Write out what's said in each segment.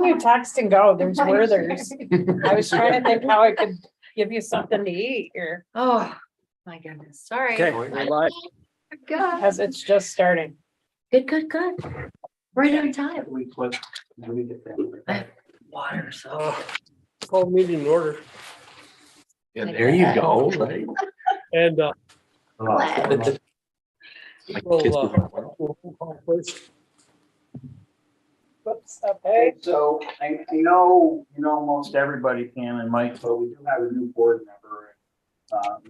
letting you text and go. There's Werther's. I was trying to think how I could give you something to eat here, Oh, my goodness. Sorry. Okay, we're live. Good, as it's just starting. good. Right on time. We put, let me get that. Water, so. Call meeting in order. Yeah, there you go, right? And Glad. we'll call first. Whoops, okay. Okay, so I know, most everybody, Pam and Mike, but we do have a new board member,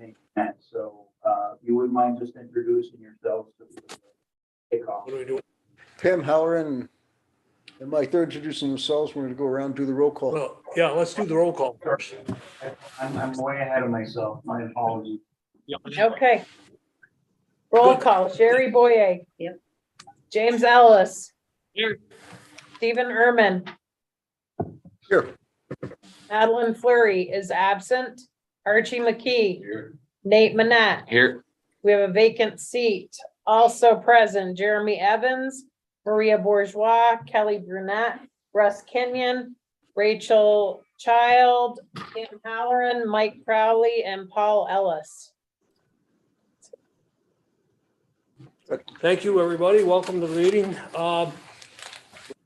Nate, so, you wouldn't mind just introducing yourselves to the kickoff. What do we do? Pam Halloran and Mike, they're introducing themselves. We're going to go around, do the roll call. Well, yeah, let's do the roll call first. I'm way ahead of myself, my apologies. Okay. Roll call, Sherry Boye. Yep. James Ellis. Here. Stephen Erman. Here. Madeline Fleury is absent. Archie McKee. Here. Nate Manette. Here. We have a vacant seat. Also present, Jeremy Evans, Maria Bourgeois, Kelly Brunette, Russ Kenyon, Rachel Child, Kim Halloran, Mike Crowley, and Paul Ellis. Thank you, everybody. Welcome to the meeting.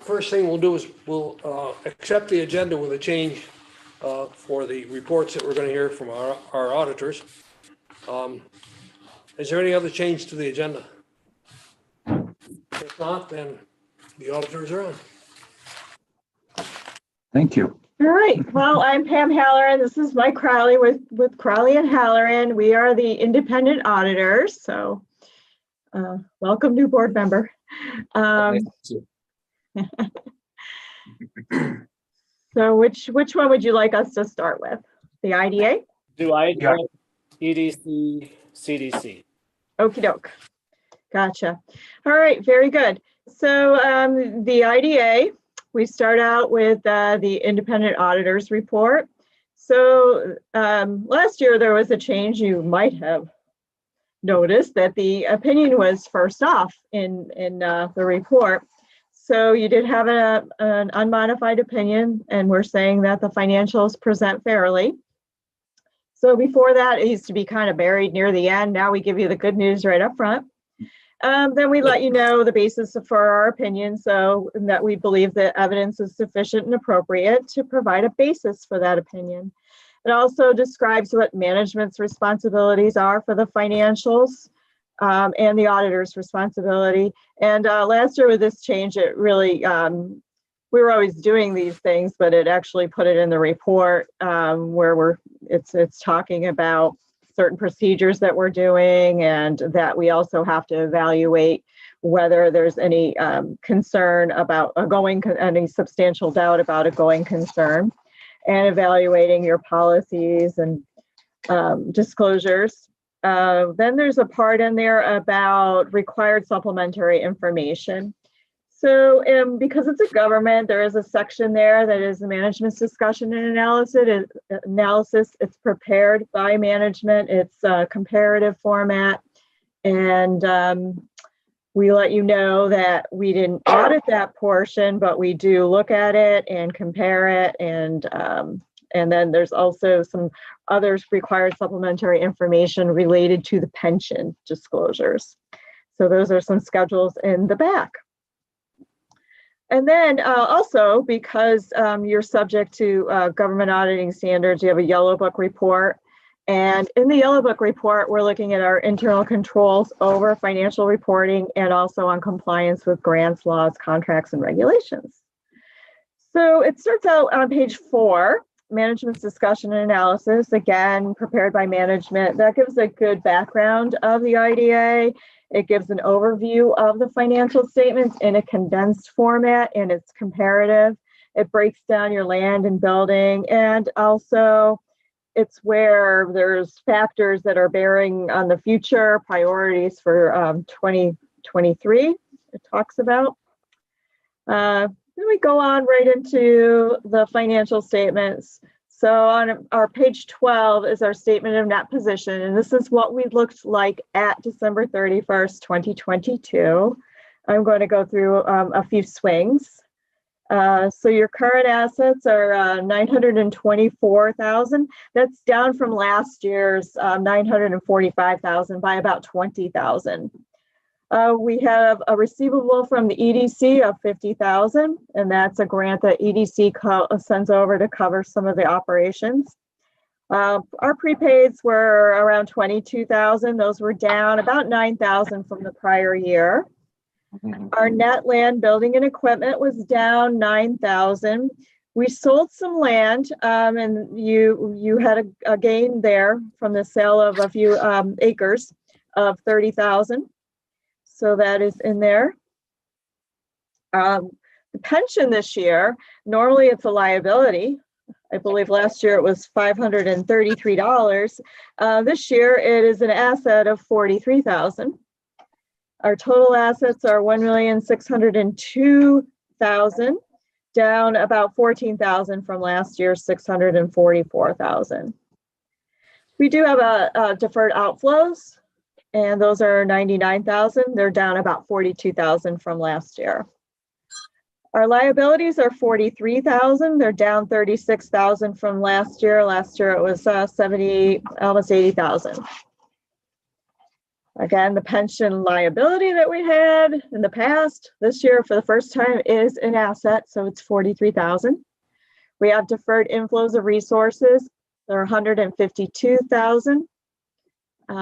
First thing we'll do is we'll accept the agenda with a change for the reports that we're going to hear from our auditors. Is there any other change to the agenda? If not, then the auditors are on. Thank you. All right. Well, I'm Pam Halloran. This is Mike Crowley with Crowley and Halloran. We are the independent auditors. So welcome, new board member. So which one would you like us to start with? The IDA? Do I EDC, CDC? Okie doke. Gotcha. All right, very good. So the IDA, we start out with the independent auditors report. So last year there was a change. You might have noticed that the opinion was first off in the report. So you did have an unmodified opinion, and we're saying that the financials present fairly. So before that, it used to be kind of buried near the end. Now we give you the good news right up front. Then we let you know the basis for our opinion, so that we believe that evidence is sufficient and appropriate to provide a basis for that opinion. It also describes what management's responsibilities are for the financials and the auditor's responsibility. And last year with this change, it really, we were always doing these things, but it actually put it in the report where it's talking about certain procedures that we're doing, and that we also have to evaluate whether there's any concern about any substantial doubt about a going concern, and evaluating your policies and disclosures. Then there's a part in there about required supplementary information. So because it's a government, there is a section there that is the management's discussion and analysis. It's prepared by management. It's a comparative format. And we let you know that we didn't audit that portion, but we do look at it and compare it. And then there's also some other required supplementary information related to the pension disclosures. So those are some schedules in the back. And then also, because you're subject to government auditing standards, you have a Yellow Book report. And in the Yellow Book report, we're looking at our internal controls over financial reporting and also on compliance with grants, laws, contracts, and regulations. So it starts out on page 4, management's discussion and analysis, again, prepared by management. That gives a good background of the IDA. It gives an overview of the financial statements in a condensed format, and it's comparative. It breaks down your land and building, and also it's where there's factors that are bearing on the future priorities for 2023. It talks about. Then we go on right into the financial statements. So on our page 12 is our statement of net position, and this is what we looked like at December 31st, 2022. I'm going to go through a few swings. So your current assets are 924,000. That's down from last year's 945,000 by about 20,000. We have a receivable from the EDC of 50,000, and that's a grant that EDC sends over to cover some of the operations. Our prepaids were around 22,000. Those were down about 9,000 from the prior year. Our net land, building and equipment was down 9,000. We sold some land, and you had a gain there from the sale of a few acres of 30,000. So that is in there. The pension this year, normally it's a liability. I believe last year it was $533. This year it is an asset of 43,000. Our total assets are 1,602,000, down about 14,000 from last year's 644,000. We do have a deferred outflows, and those are 99,000. They're down about 42,000 from last year. Our liabilities are 43,000. They're down 36,000 from last year. Last year it was 70, almost 80,000. Again, the pension liability that we had in the past, this year for the first time is an asset, so it's 43,000. We have deferred inflows of resources. They're 152,000.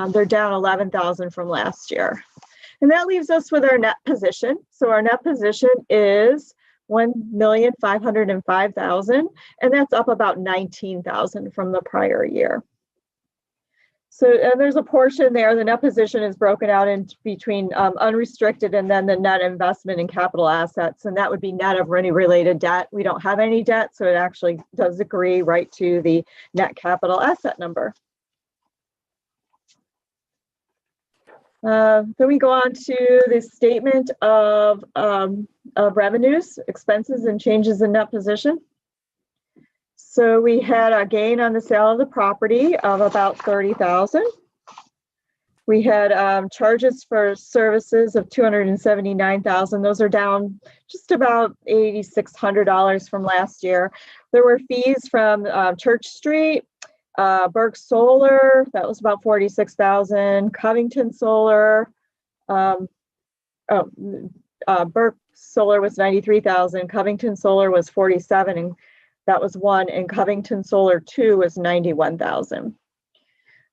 They're down 11,000 from last year. And that leaves us with our net position. So our net position is 1,505,000, and that's up about 19,000 from the prior year. So there's a portion there. The net position is broken out in between unrestricted and then the net investment in capital assets, and that would be net of any related debt. We don't have any debt, so it actually does agree right to the net capital asset number. Then we go on to the statement of revenues, expenses, and changes in net position. So we had a gain on the sale of the property of about 30,000. We had charges for services of 279,000. Those are down just about $8,600 from last year. There were fees from Church Street, Burke Solar, that was about 46,000. Covington Solar, Burke Solar was 93,000. Covington Solar was 47, and that was one, and Covington Solar 2 was 91,000.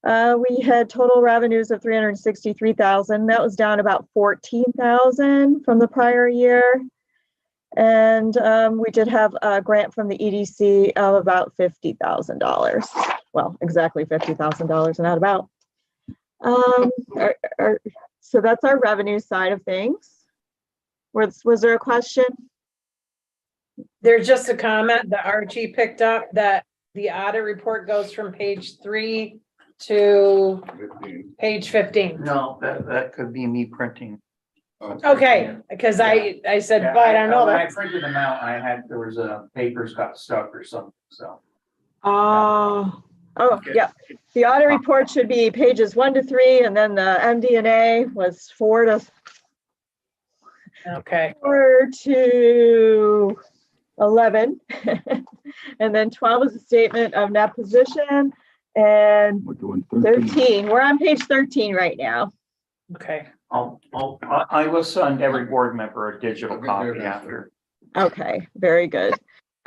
We had total revenues of 363,000. That was down about 14,000 from the prior year. And we did have a grant from the EDC of about $50,000. Well, exactly $50,000, not about. So that's our revenue side of things. Was there a question? There's just a comment that Archie picked up that the audit report goes from page 3 to page 15. No, that could be me printing. Okay, because I said, Yeah, but I know when I that. printed them out, there was papers got stuck or something, so. Oh, yeah. The audit report should be pages 1 to 3, and then the MD&A was 4 to Okay, 11. And then 12 is a statement of net position, and 13. We're on page 13 right now. okay. I will send every board member a digital copy after. Okay, very good.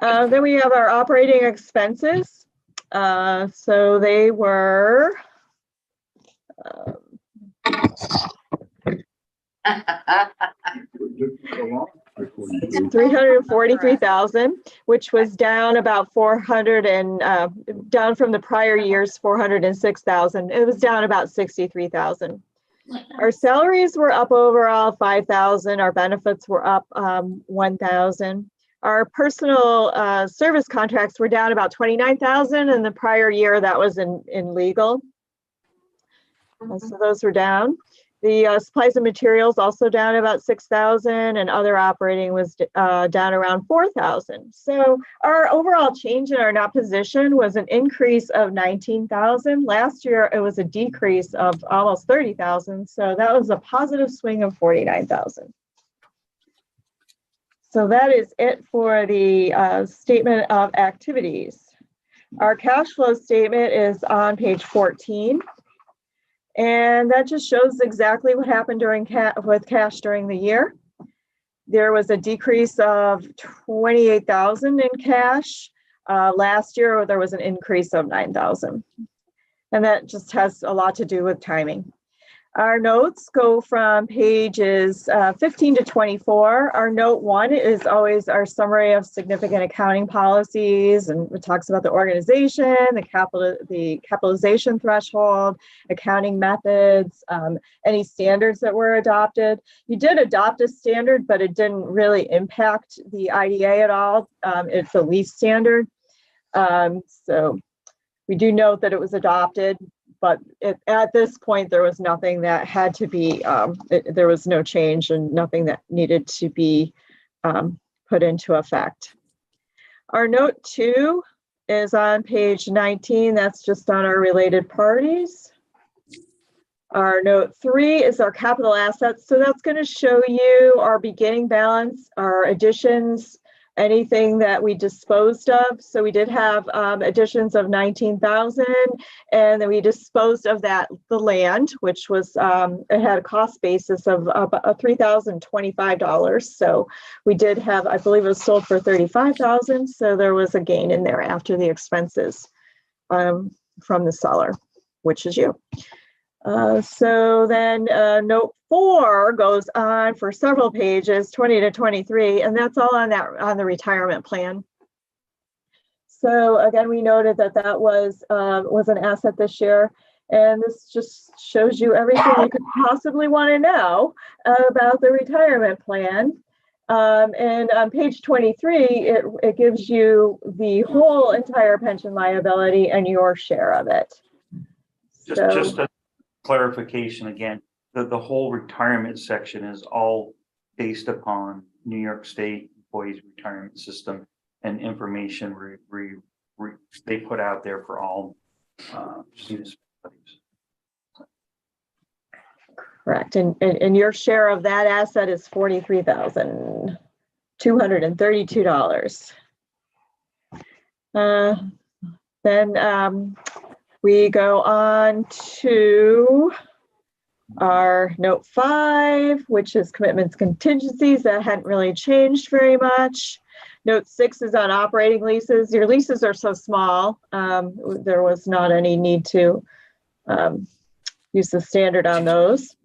Then we have our operating expenses. So they were 343,000, which was down about 400 and down from the prior year's 406,000. It was down about 63,000. Our salaries were up overall 5,000. Our benefits were up 1,000. Our personal service contracts were down about 29,000, and the prior year that was in legal. So those were down. The supplies and materials also down about 6,000, and other operating was down around 4,000. So our overall change in our net position was an increase of 19,000. Last year, it was a decrease of almost 30,000. So that was a positive swing of 49,000. So that is it for the statement of activities. Our cash flow statement is on page 14. And that just shows exactly what happened with cash during the year. There was a decrease of 28,000 in cash. Last year, there was an increase of 9,000. And that just has a lot to do with timing. Our notes go from pages 15 to 24. Our note 1 is always our summary of significant accounting policies, and it talks about the organization, the capitalization threshold, accounting methods, any standards that were adopted. You did adopt a standard, but it didn't really impact the IDA at all. It's a lease standard. So we do note that it was adopted, but at this point, there was nothing that had to be, there was no change and nothing that needed to be put into effect. Our note 2 is on page 19. That's just on our related parties. Our note 3 is our capital assets. So that's going to show you our beginning balance, our additions, anything that we disposed of. So we did have additions of 19,000, and then we disposed of the land, which was, it had a cost basis of $3,025. So we did have, I believe it was sold for 35,000. So there was a gain in there after the expenses from the seller, which is you. So then note 4 goes on for several pages, 20 to 23, and that's all on the retirement plan. So again, we noted that was an asset this year, and this just shows you everything you could possibly want to know about the retirement plan. And on page 23, it gives you the whole entire pension liability and your share of it. Just a clarification again, the whole retirement section is all based upon New York State Employees Retirement System and information they put out there for all municipalities. Correct, and your share of that asset is $43,232. Then we go on to our note 5, which is commitments contingencies. That hadn't really changed very much. Note 6 is on operating leases. Your leases are so small, there was not any need to use the standard on those.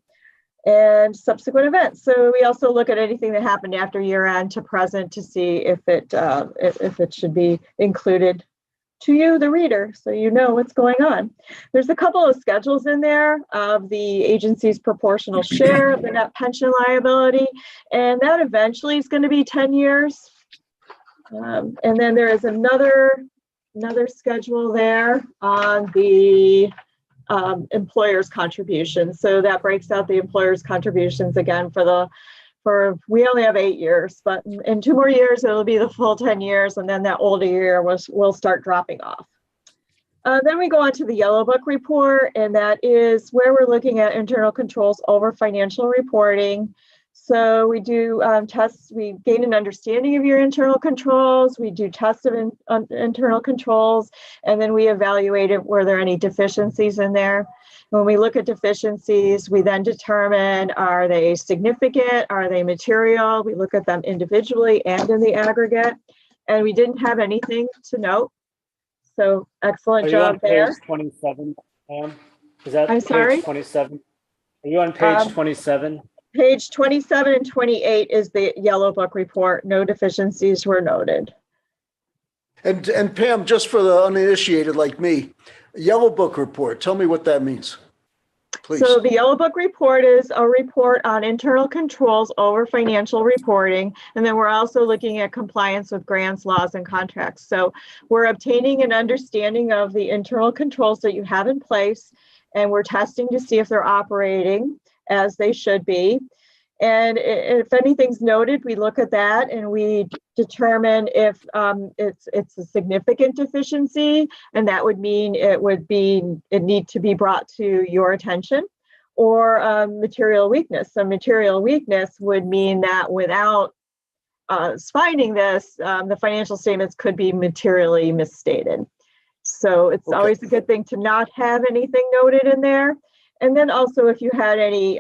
And subsequent events. So we also look at anything that happened after year end to present to see if it should be included to you, the reader, so you know what's going on. There's a couple of schedules in there of the agency's proportional share of the net pension liability, and that eventually is going to be 10 years. And then there is another schedule there on the employer's contributions. So that breaks out the employer's contributions again we only have 8 years, but in 2 more years, it'll be the full 10 years. And then that older year will start dropping off. Then we go on to the Yellow Book report, and that is where we're looking at internal controls over financial reporting. So we do tests, we gain an understanding of your internal controls, we do tests of internal controls, and then we evaluate it, were there any deficiencies in there? When we look at deficiencies, we then determine, are they significant? Are they material? We look at them individually and in the aggregate, and we didn't have anything to note. So excellent job there. Are you on page 27, Pam? Is that I'm sorry? page 27? Are you on page 27? Page 27 and 28 is the Yellow Book report. No deficiencies were noted. And Pam, just for the uninitiated like me, Yellow Book report, tell me what that means, please. So the Yellow Book report is a report on internal controls over financial reporting. And then we're also looking at compliance with grants, laws, and contracts. So we're obtaining an understanding of the internal controls that you have in place, and we're testing to see if they're operating as they should be. And if anything's noted, we look at that and we determine if it's a significant deficiency, and that would mean it need to be brought to your attention, or material weakness. So material weakness would mean that without is finding this, the financial statements could be materially misstated. So it's Okay. always a good thing to not have anything noted in there. And then also if you had any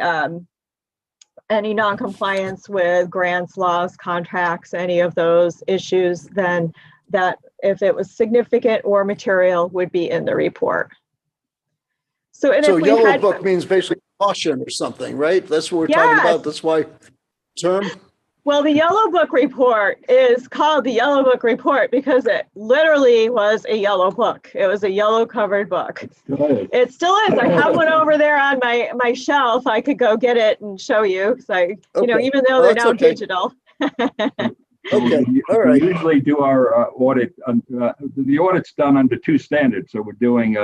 non-compliance with grants, laws, contracts, any of those issues, then that if it was significant or material would be in the report. So, and So if we yellow had, book means basically caution or something, right? That's what we're talking Yes. about. That's why term. well, the Yellow Book report is called the Yellow Book report because it literally was a yellow book. It was a yellow covered book. It still is. I have one over there on my shelf. I could go get it and show you. So, Okay. even though Well, they're that's now okay. digital. Okay, all We right. usually do our audit, the audit's done under two standards. So we're doing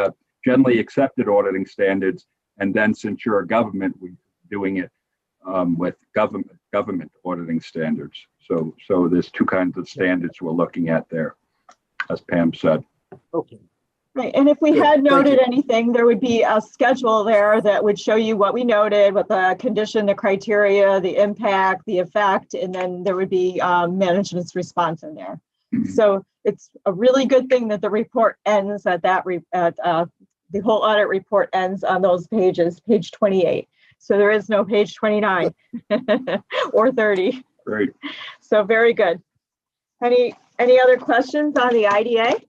generally accepted auditing standards. And then since you're a government, we're doing it with government auditing standards. So there's two kinds of standards we're looking at there, as Pam said. Okay. Right, and if we Good, had thank noted you. anything, there would be a schedule there that would show you what we noted, what the condition, the criteria, the impact, the effect, and then there would be management's response in there. So it's a really good thing that the report ends at the whole audit report ends on those pages, page 28. So there is no page 29 or 30. Great. So very good. Any other questions on the IDA?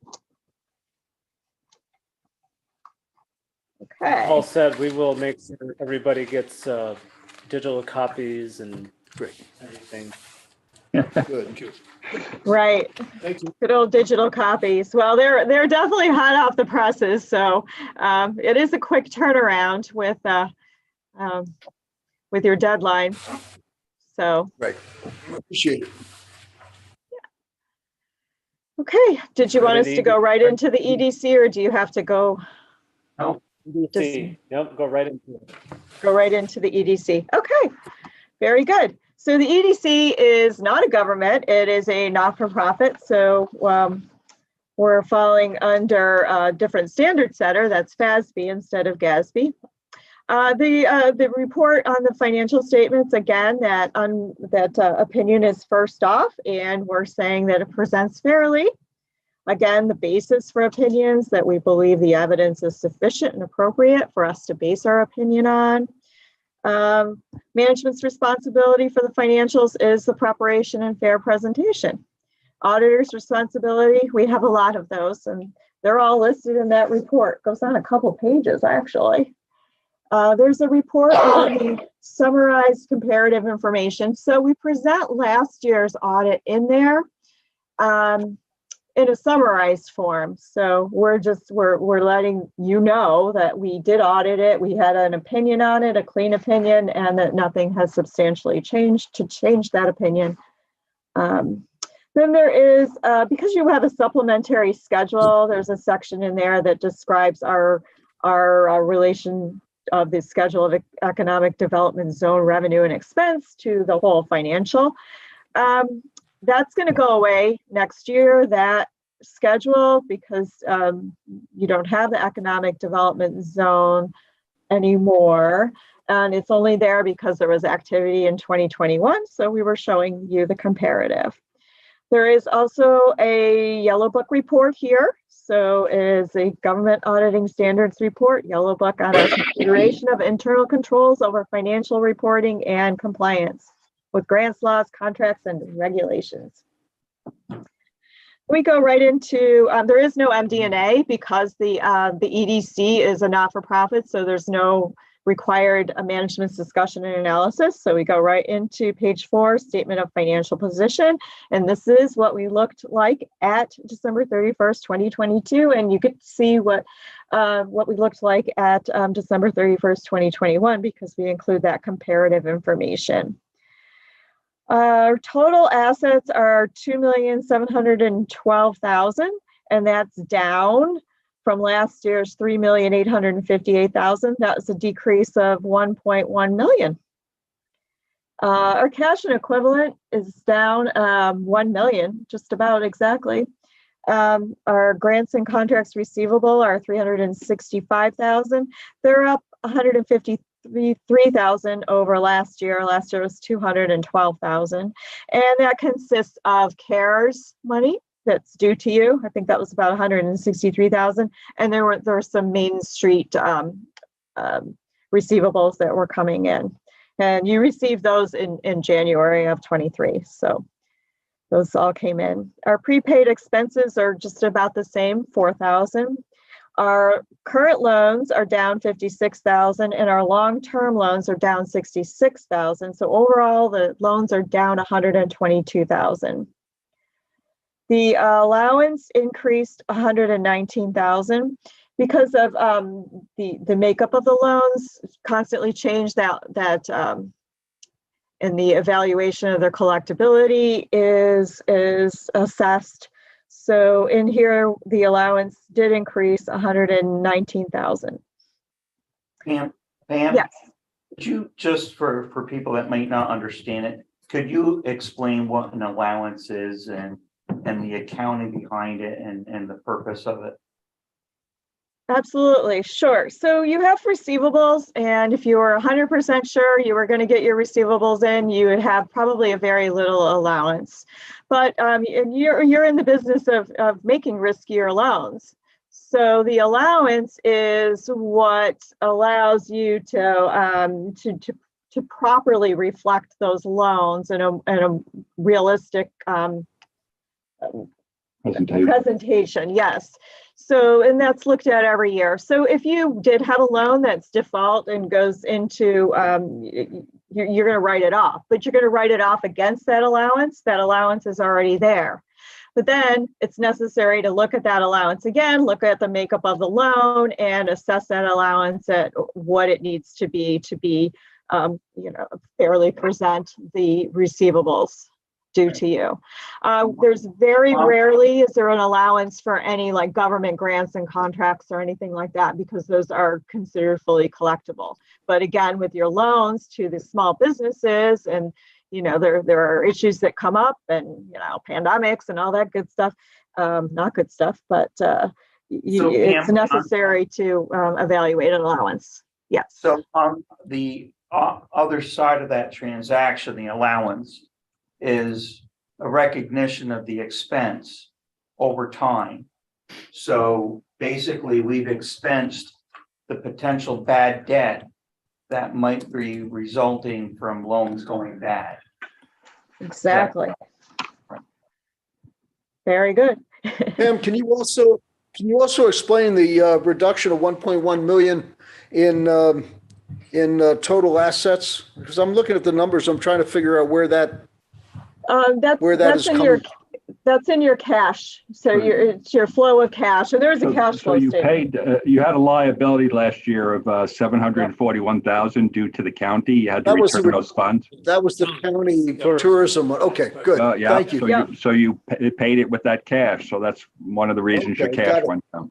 Okay. All said, we will make sure everybody gets digital copies and everything. Good. Right. Thank you. Good old digital copies. Well, they're definitely hot off the presses. So it is a quick turnaround with your deadline. So, Right. Appreciate it. okay. Did you want us to go right into the EDC or do you have to go EDC. Yep, go right into it. the EDC? Okay. Very good. So the EDC is not a government. It is a not-for-profit. So we're falling under a different standard setter. That's FASB instead of GASB. The report on the financial statements, again, that opinion is first off, and we're saying that it presents fairly. Again, the basis for opinions, that we believe the evidence is sufficient and appropriate for us to base our opinion on. Management's responsibility for the financials is the preparation and fair presentation. Auditor's responsibility, we have a lot of those, and they're all listed in that report. It goes on a couple pages, actually. There's a report on the summarized comparative information. So we present last year's audit in there in a summarized form. So we're letting you know that we did audit it. We had an opinion on it, a clean opinion, and that nothing has substantially changed to change that opinion. Then there is, because you have a supplementary schedule, there's a section in there that describes our relation of the schedule of economic development zone revenue and expense to the whole financial. That's going to go away next year, that schedule, because you don't have the economic development zone anymore. And it's only there because there was activity in 2021. So we were showing you the comparative. There is also a Yellow Book report here. So it is a government auditing standards report, Yellow Book on our consideration of internal controls over financial reporting and compliance with grants, laws, contracts, and regulations. We go right into, there is no MD&A because the EDC is a not-for-profit, so there's no required management's discussion and analysis. So we go right into page 4, statement of financial position. And this is what we looked like at December 31st, 2022. And you get to see what we looked like at December 31st, 2021, because we include that comparative information. Our total assets are $2,712,000, and that's down from last year's $3,858,000. That was a decrease of $1.1 million. Our cash and equivalent is down $1 million, just about exactly. Our grants and contracts receivable are $365,000. They're up $153,000 $3,000 over last year. Last year was $212,000. And that consists of CARES money that's due to you. I think that was about $163,000. And there were some Main Street receivables that were coming in. And you received those in January of 23. So those all came in. Our prepaid expenses are just about the same, $4,000. Our current loans are down $56,000 and our long-term loans are down $66,000. So overall, the loans are down $122,000. The allowance increased $119,000 because of the makeup of the loans constantly changed that and the evaluation of their collectability is assessed. So in here, the allowance did increase $119,000. Pam, Yes. could you, just for people that might not understand it, could you explain what an allowance is and the accounting behind it and the purpose of it? Absolutely, sure. So you have receivables, and if you were 100% sure you were going to get your receivables in, you would have probably a very little allowance. But and you're in the business of making riskier loans. So the allowance is what allows you to properly reflect those loans in a realistic presentation. Yes. So, and that's looked at every year. So if you did have a loan that's default and goes into, you're going to write it off, but you're going to write it off against that allowance. That allowance is already there. But then it's necessary to look at that allowance again, look at the makeup of the loan and assess that allowance at what it needs to be fairly present the receivables due to you. There's very rarely is there an allowance for any like government grants and contracts or anything like that, because those are considered fully collectible. But again, with your loans to the small businesses, and there are issues that come up, and pandemics and all that good stuff, not good stuff, but it's necessary to evaluate an allowance. Yes. So on the other side of that transaction, the allowance is a recognition of the expense over time. So basically, we've expensed the potential bad debt that might be resulting from loans going bad. Exactly. Very good. Pam, can you also explain the reduction of 1.1 million in total assets? Because I'm looking at the numbers, I'm trying to figure out where that is coming. That's in your cash. So it's your flow of cash, and there is a cash flow you statement. you had a liability last year of 741,000 due to the county. You had to return those funds. That was the county tourism. Okay, good. Yeah. Thank you. So you paid it with that cash. So that's one of the reasons your Okay, cash went down.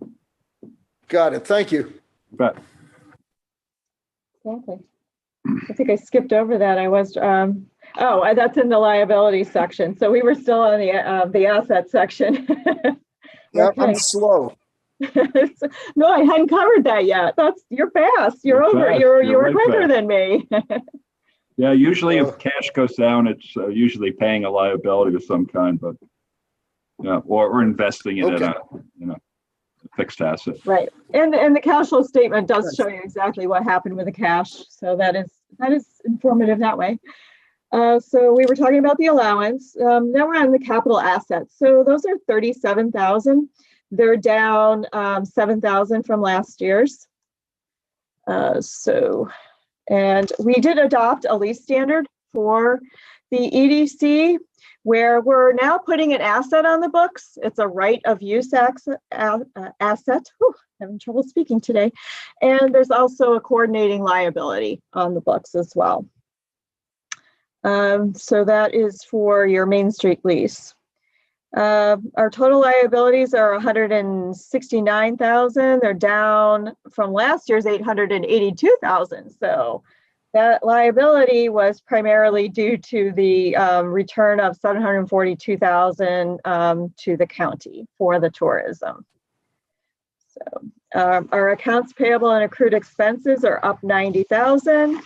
Got it. Thank you. But Exactly. I think I skipped over that. I was, that's in the liability section. So we were still on the asset section. Yeah, Okay. I'm slow. No, I hadn't covered that yet. You're fast. You're over. fast. You're You're right quicker fast. than me. yeah, usually if cash goes down, it's usually paying a liability of some kind, but or investing it in a fixed asset. Right. And the cash flow statement does show you exactly what happened with the cash. So that is informative that way. So we were talking about the allowance. Now we're on the capital assets. So those are 37,000. They're down 7,000 from last year's. And we did adopt a lease standard for the EDC, where we're now putting an asset on the books. It's a right of use asset. Whew, having trouble speaking today. And there's also a coordinating liability on the books as well. So that is for your Main Street lease. Our total liabilities are 169,000. They're down from last year's 882,000. So that liability was primarily due to the return of 742,000 to the county for the tourism. So Our accounts payable and accrued expenses are up 90,000,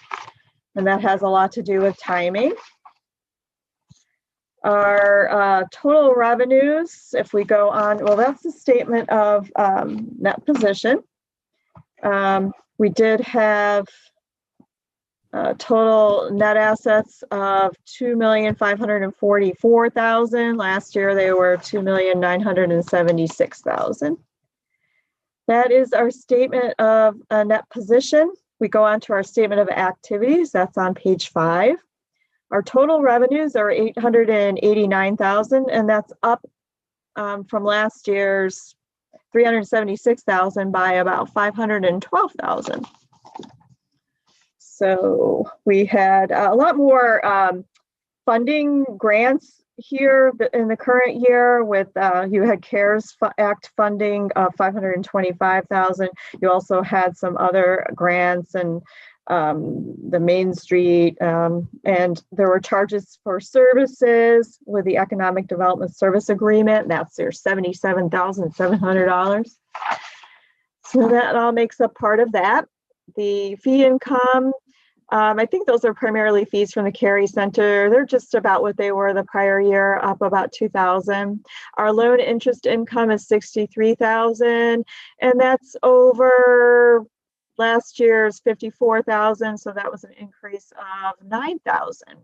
and that has a lot to do with timing. Our total revenues, if we go on, well, that's the statement of net position. We did have total net assets of $2,544,000. Last year they were $2,976,000. That is our statement of net position. We go on to our statement of activities. That's on page 5. Our total revenues are $889,000, and that's up from last year's $376,000 by about $512,000. So we had a lot more funding grants here in the current year with you had CARES Act funding of $525,000. You also had some other grants and the Main Street, and there were charges for services with the Economic Development Service Agreement. That's their $77,700. So that all makes up part of that. The fee income, I think those are primarily fees from the Carey Center. They're just about what they were the prior year, up about $2,000. Our loan interest income is $63,000, and that's over last year's $54,000, so that was an increase of $9,000.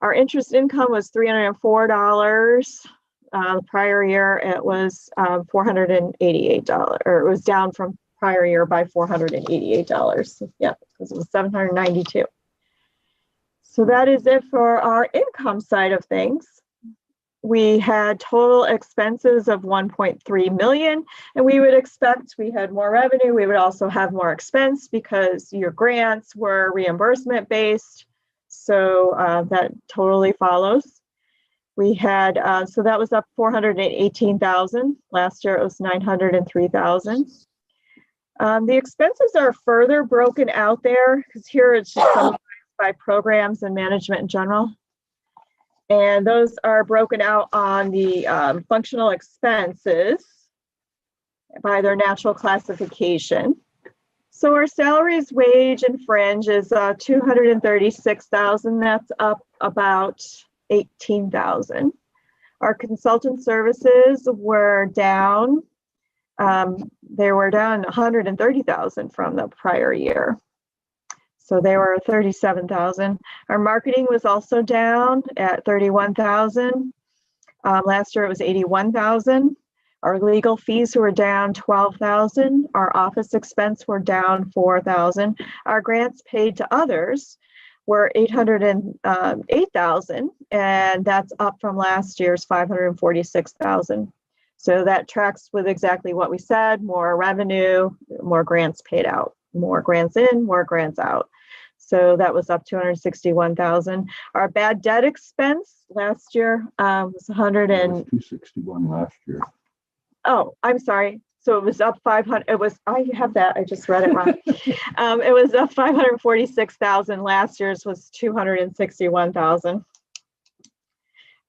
Our interest income was $304. The prior year it was $488, or it was down from prior year by $488. Yeah, because it was $792. So that is it for our income side of things. We had total expenses of 1.3 million, and we would expect we had more revenue. We would also have more expense because your grants were reimbursement based. So that totally follows. We had, so that was up 418,000. Last year it was 903,000. The expenses are further broken out there because here it's just summarized by programs and management in general. And those are broken out on the functional expenses by their natural classification. So our salaries, wage, and fringe is 236,000. That's up about 18,000. Our consultant services were down. They were down 130,000 from the prior year. So they were 37,000. Our marketing was also down at 31,000. Last year it was 81,000. Our legal fees were down 12,000. Our office expense were down 4,000. Our grants paid to others were 808,000, and that's up from last year's 546,000. So that tracks with exactly what we said: more revenue, more grants paid out, more grants in, more grants out. So that was up 261,000. Our bad debt expense last year was 261 last year. Oh, I'm sorry. So it was up 500. It was, I have that. I just read it wrong. It was up 546,000. Last year's was 261,000.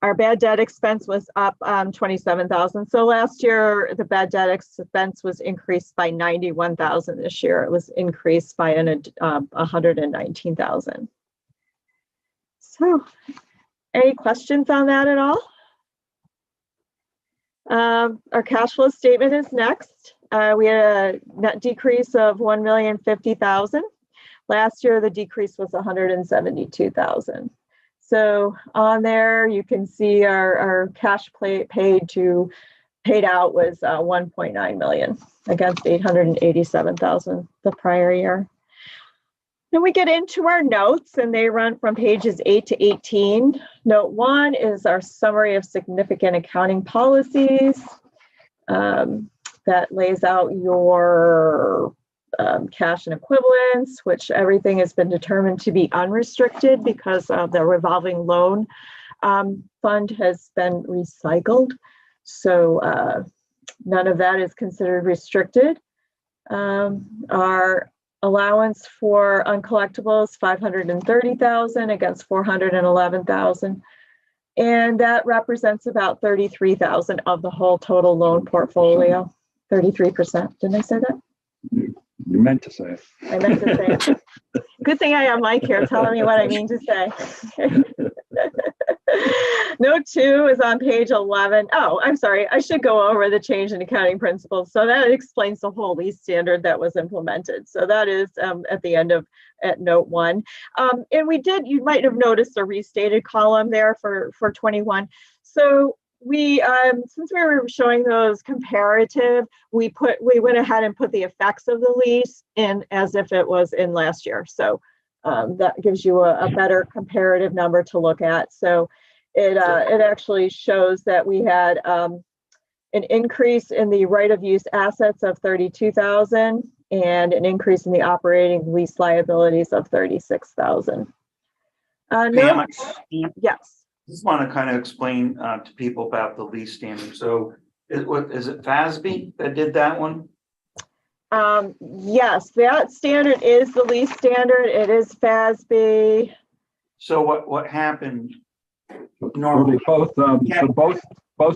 Our bad debt expense was up 27,000. So last year, the bad debt expense was increased by 91,000. This year, it was increased by 119,000. So any questions on that at all? Our cash flow statement is next. We had a net decrease of $1,050,000. Last year, the decrease was 172,000. So on there, you can see our cash paid out was 1.9 million against 887,000 the prior year. Then we get into our notes, and they run from pages 8 to 18. Note 1 is our summary of significant accounting policies that lays out your cash and equivalents, which everything has been determined to be unrestricted because the revolving loan fund has been recycled. So none of that is considered restricted. Our allowance for uncollectibles, 530,000 against 411,000. And that represents about 33,000 of the whole total loan portfolio. 33%. Didn't I say that? You meant to say it. I meant to say it. Good thing I have Mike here telling me what I mean to say. Note 2 is on page 11. Oh, I'm sorry. I should go over the change in accounting principles. So that explains the whole lease standard that was implemented. So that is at the end of at note 1. And we did, you might have noticed a restated column there for 21. So we, since we were showing those comparative, we went ahead and put the effects of the lease in as if it was in last year. So that gives you a better comparative number to look at. So it actually shows that we had an increase in the right of use assets of 32,000 and an increase in the operating lease liabilities of 36,000. Pam, Yes. just want to kind of explain to people about the lease standard. So is it FASB that did that one? Yes, that standard is the lease standard. It is FASB. So what happened? So Normally, both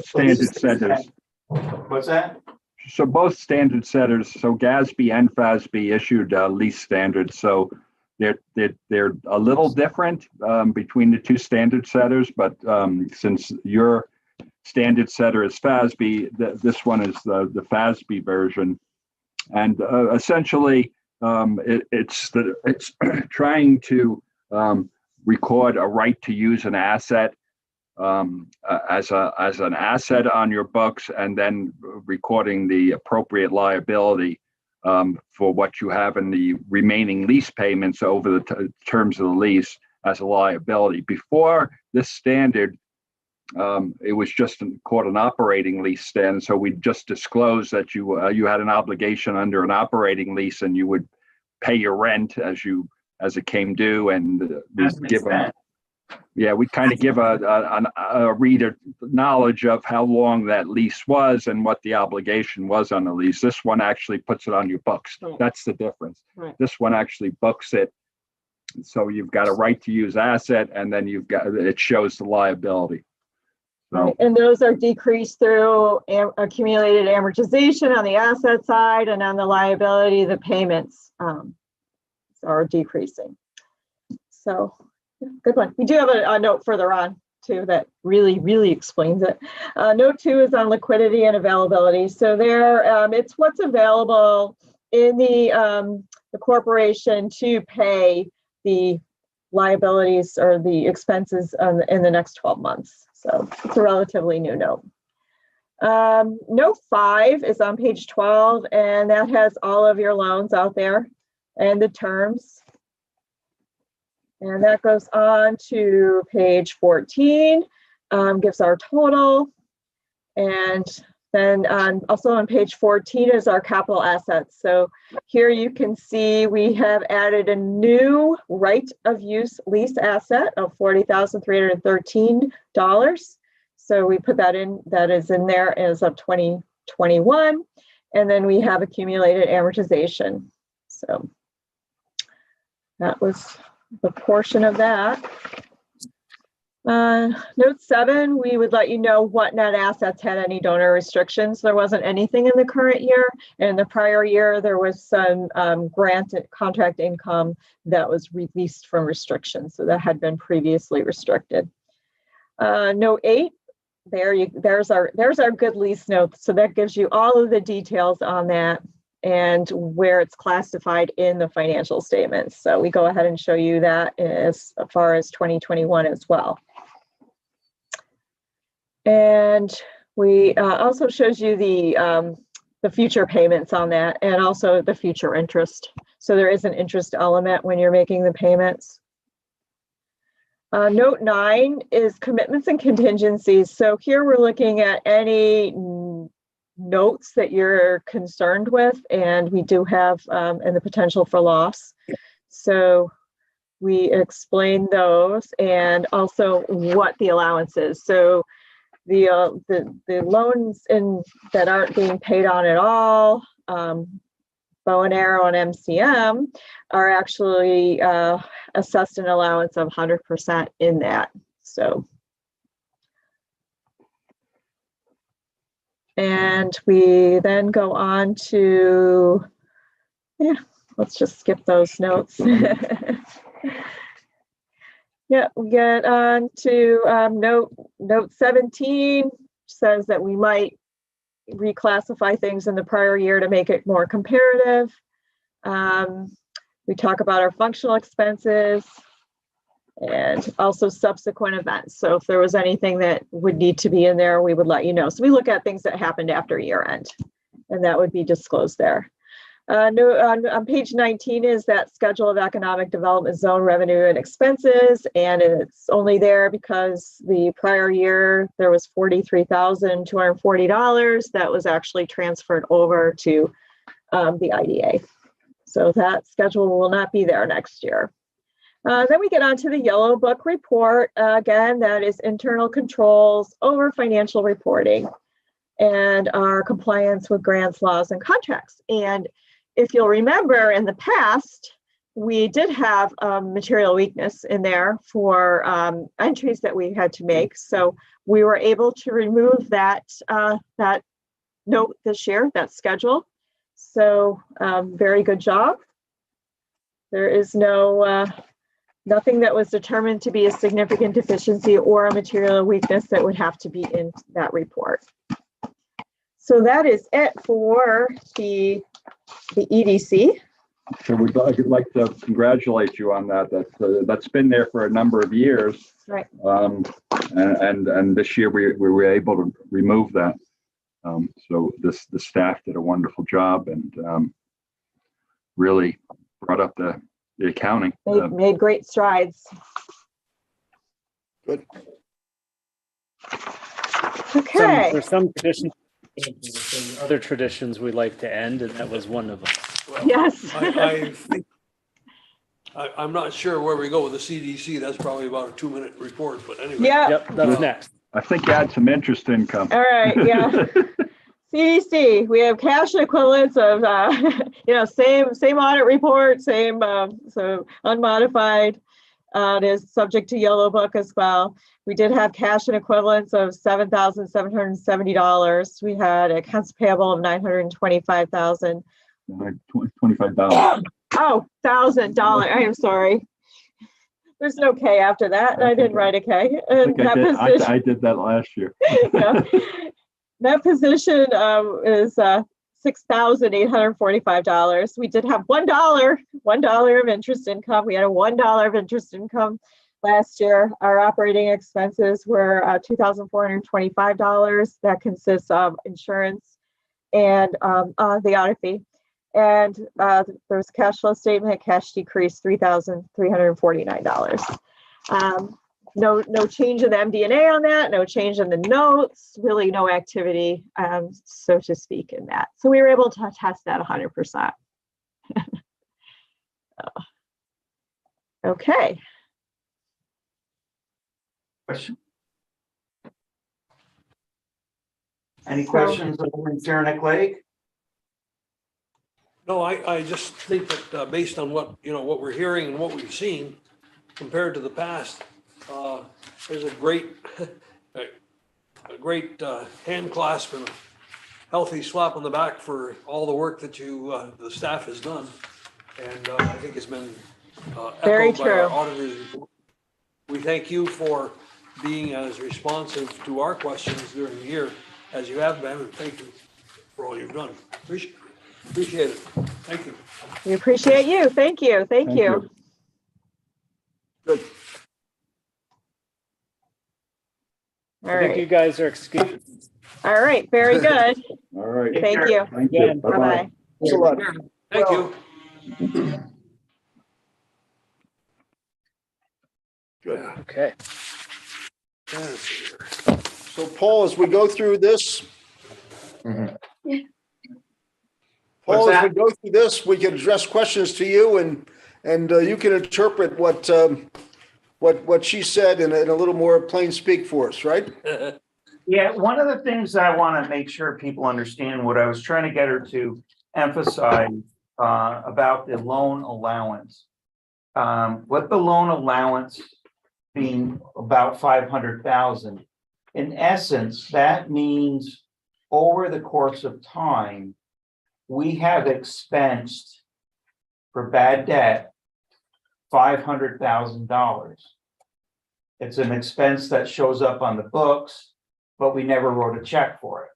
standard setters. what's that? So both standard setters, so GASB and FASB issued lease standards. So they're a little different between the two standard setters, but since your standard setter is FASB, this one is the FASB version, and essentially it's trying to record a right to use an asset as an asset on your books, and then recording the appropriate liability for what you have in the remaining lease payments over the terms of the lease as a liability. Before this standard, it was just called an operating lease standard. So we just disclosed that you had an obligation under an operating lease, and you would pay your rent as it came due, and we kind of give a reader knowledge of how long that lease was and what the obligation was on the lease. This one actually puts it on your books. That's the difference. Right. This one actually books it. So you've got a right to use asset, and then it shows the liability. So, and those are decreased through accumulated amortization on the asset side, and on the liability, the payments are decreasing. So good one. We do have a note further on too that really explains it. Note 2 is on liquidity and availability. So there, it's what's available in the corporation to pay the liabilities or the expenses in the next 12 months. So it's a relatively new note. Note 5 is on page 12, and that has all of your loans out there and the terms. And that goes on to page 14, gives our total. And then also on page 14 is our capital assets. So here you can see we have added a new right of use lease asset of $40,313. So we put that in, that is in there as of 2021. And then we have accumulated amortization. So that was the portion of that. Note 7, we would let you know what net assets had any donor restrictions. There wasn't anything in the current year. In the prior year, there was some granted contract income that was released from restrictions. So that had been previously restricted. Note 8, there's our good lease note. So that gives you all of the details on that and where it's classified in the financial statements. So we go ahead and show you that as far as 2021 as well. And we also shows you the future payments on that, and also the future interest. So there is an interest element when you're making the payments. Note 9 is commitments and contingencies. So here we're looking at any notes that you're concerned with, and we do have and the potential for loss. So we explain those and also what the allowance is. So the loans that aren't being paid on at all, Bow and Arrow and MCM, are actually assessed an allowance of 100% in that. So And we then go on to, let's just skip those notes. Yeah, we get on to note 17, says that we might reclassify things in the prior year to make it more comparative. We talk about our functional expenses and also subsequent events. So if there was anything that would need to be in there, we would let you know. So we look at things that happened after year end, and that would be disclosed there. On page 19 is that schedule of economic development zone revenue and expenses, and it's only there because the prior year there was $43,240 that was actually transferred over to the IDA. So that schedule will not be there next year. Then we get on to the Yellow Book report. Again, that is internal controls over financial reporting and our compliance with grants, laws, and contracts. And if you'll remember, in the past, we did have material weakness in there for entries that we had to make. So we were able to remove that note this year, that schedule. So very good job. There is nothing that was determined to be a significant deficiency or a material weakness that would have to be in that report. So that is it for the EDC. So I'd like to congratulate you on that. That's been there for a number of years. Right. And this year we were able to remove that. So the staff did a wonderful job and really brought up the accounting. Made great strides. Good. Okay. There's some traditions, and other traditions we like to end, and that was one of them. Well, Yes. I think, I'm not sure where we go with the CDC. That's probably about a 2-minute report, but anyway. Yeah. Yep, that's next. I think you had some interest income. All right. Yeah. CDC, we have cash equivalents of, same audit report, same, so unmodified. It is subject to Yellow Book as well. We did have cash and equivalents of $7,770. We had accounts payable of $925,000. $25. Oh, $1,000. I am sorry. There's no K after that. I didn't write a K. And that position, I did that last year. yeah. That position is $6,845. We did have $1 of interest income. We had a $1 of interest income last year. Our operating expenses were $2,425. That consists of insurance and the audit fee. And there was a cash flow statement. Cash decreased $3,349. No change in the MD&A on that, no change in the notes, really no activity, so to speak, in that. So we were able to test that 100%. Okay. Question? Any questions over in Saranac Lake? No, I just think that based on what we're hearing and what we've seen compared to the past, there's a great hand clasp and a healthy slap on the back for all the work that the staff has done. And I think it's been Very echoed by our true. auditors. We thank you for being as responsive to our questions during the year as you have been, and thank you for all you've done. Appreciate it. Thank you. We appreciate you. Thank you. Thank you. Good. All I think you right. guys are excused. All right. Very good. All right. Thank you. Thank you. Bye-bye. Bye-bye. Thanks a lot. Thank you. Good. Okay. So Paul, as we go through this, Paul, as we go through this, we can address questions to you and you can interpret what she said in a little more plain speak for us, right? Yeah, one of the things I want to make sure people understand, what I was trying to get her to emphasize about the loan allowance. What the loan allowance being about 500,000. In essence, that means over the course of time, we have expensed for bad debt $500,000. It's an expense that shows up on the books, but we never wrote a check for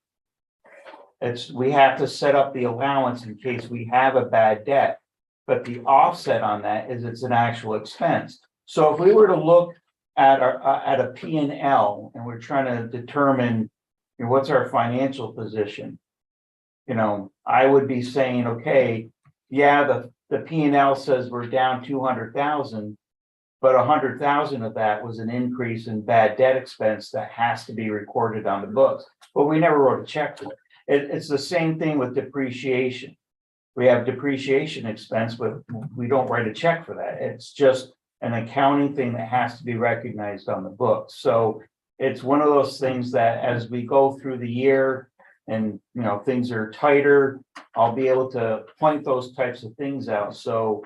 it. We have to set up the allowance in case we have a bad debt. But the offset on that is it's an actual expense. So if we were to look at a P&L and we're trying to determine, you know, what's our financial position, you know, I would be saying, okay, yeah, the P&L says we're down 200,000, but 100,000 of that was an increase in bad debt expense that has to be recorded on the books. But we never wrote a check for it. It's the same thing with depreciation. We have depreciation expense, but we don't write a check for that. It's just an accounting thing that has to be recognized on the books. So it's one of those things that as we go through the year and, you know, things are tighter, I'll be able to point those types of things out. So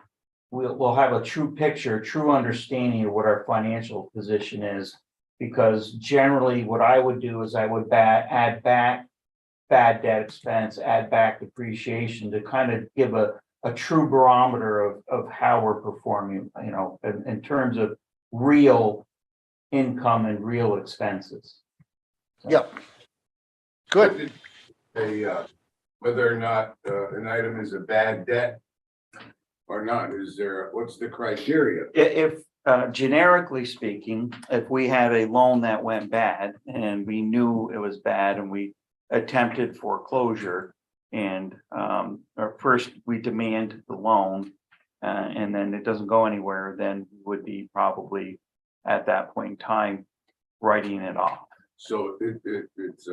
we'll have a true picture, true understanding of what our financial position is. Because generally what I would do is I would add back bad debt expense, add back depreciation to kind of give a true barometer of how we're performing, you know, in terms of real income and real expenses. Yep. Good. Whether or not an item is a bad debt or not, what's the criteria? If generically speaking, if we had a loan that went bad and we knew it was bad and we attempted foreclosure and or first we demand the loan and then it doesn't go anywhere, then we would be probably at that point in time writing it off. So it's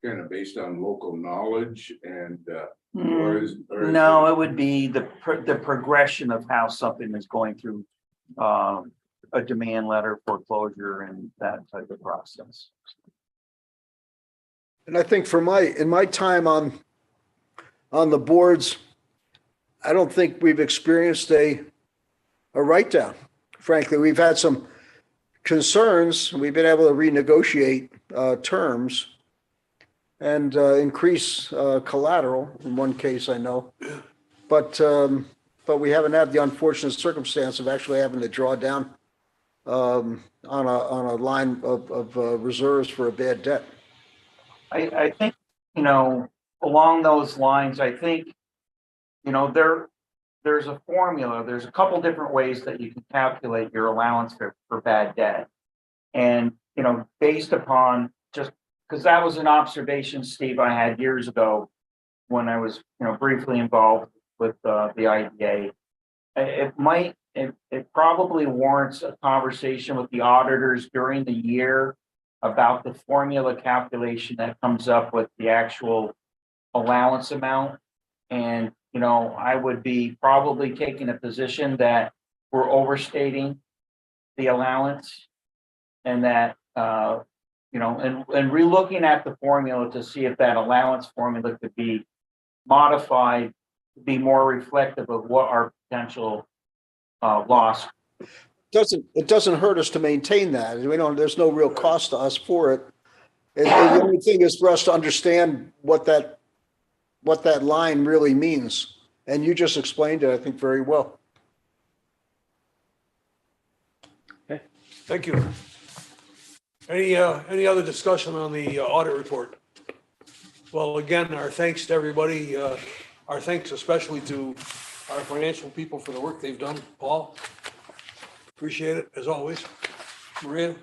kind of based on local knowledge and No, it would be the progression of how something is going through a demand letter, foreclosure, and that type of process. And I think in my time on the boards, I don't think we've experienced a write-down. Frankly, we've had some concerns. We've been able to renegotiate terms and increase collateral in one case, I know. But we haven't had the unfortunate circumstance of actually having to draw down on a line of reserves for a bad debt. I think, you know, along those lines, I think, you know, there's a formula. There's a couple different ways that you can calculate your allowance for bad debt. And, you know, based upon just because that was an observation, Steve, I had years ago when I was, you know, briefly involved with the IDA. It probably warrants a conversation with the auditors during the year about the formula calculation that comes up with the actual allowance amount. And, you know, I would be probably taking a position that we're overstating the allowance and that, you know, and relooking at the formula to see if that allowance formula could be modified to be more reflective of what our potential loss. It doesn't hurt us to maintain that. There's no real cost to us for it. The only thing is for us to understand what that line really means. And you just explained it, I think, very well. Okay, thank you. Any other discussion on the audit report? Well, again, our thanks to everybody. Our thanks especially to our financial people for the work they've done. Paul, appreciate it as always. Maria.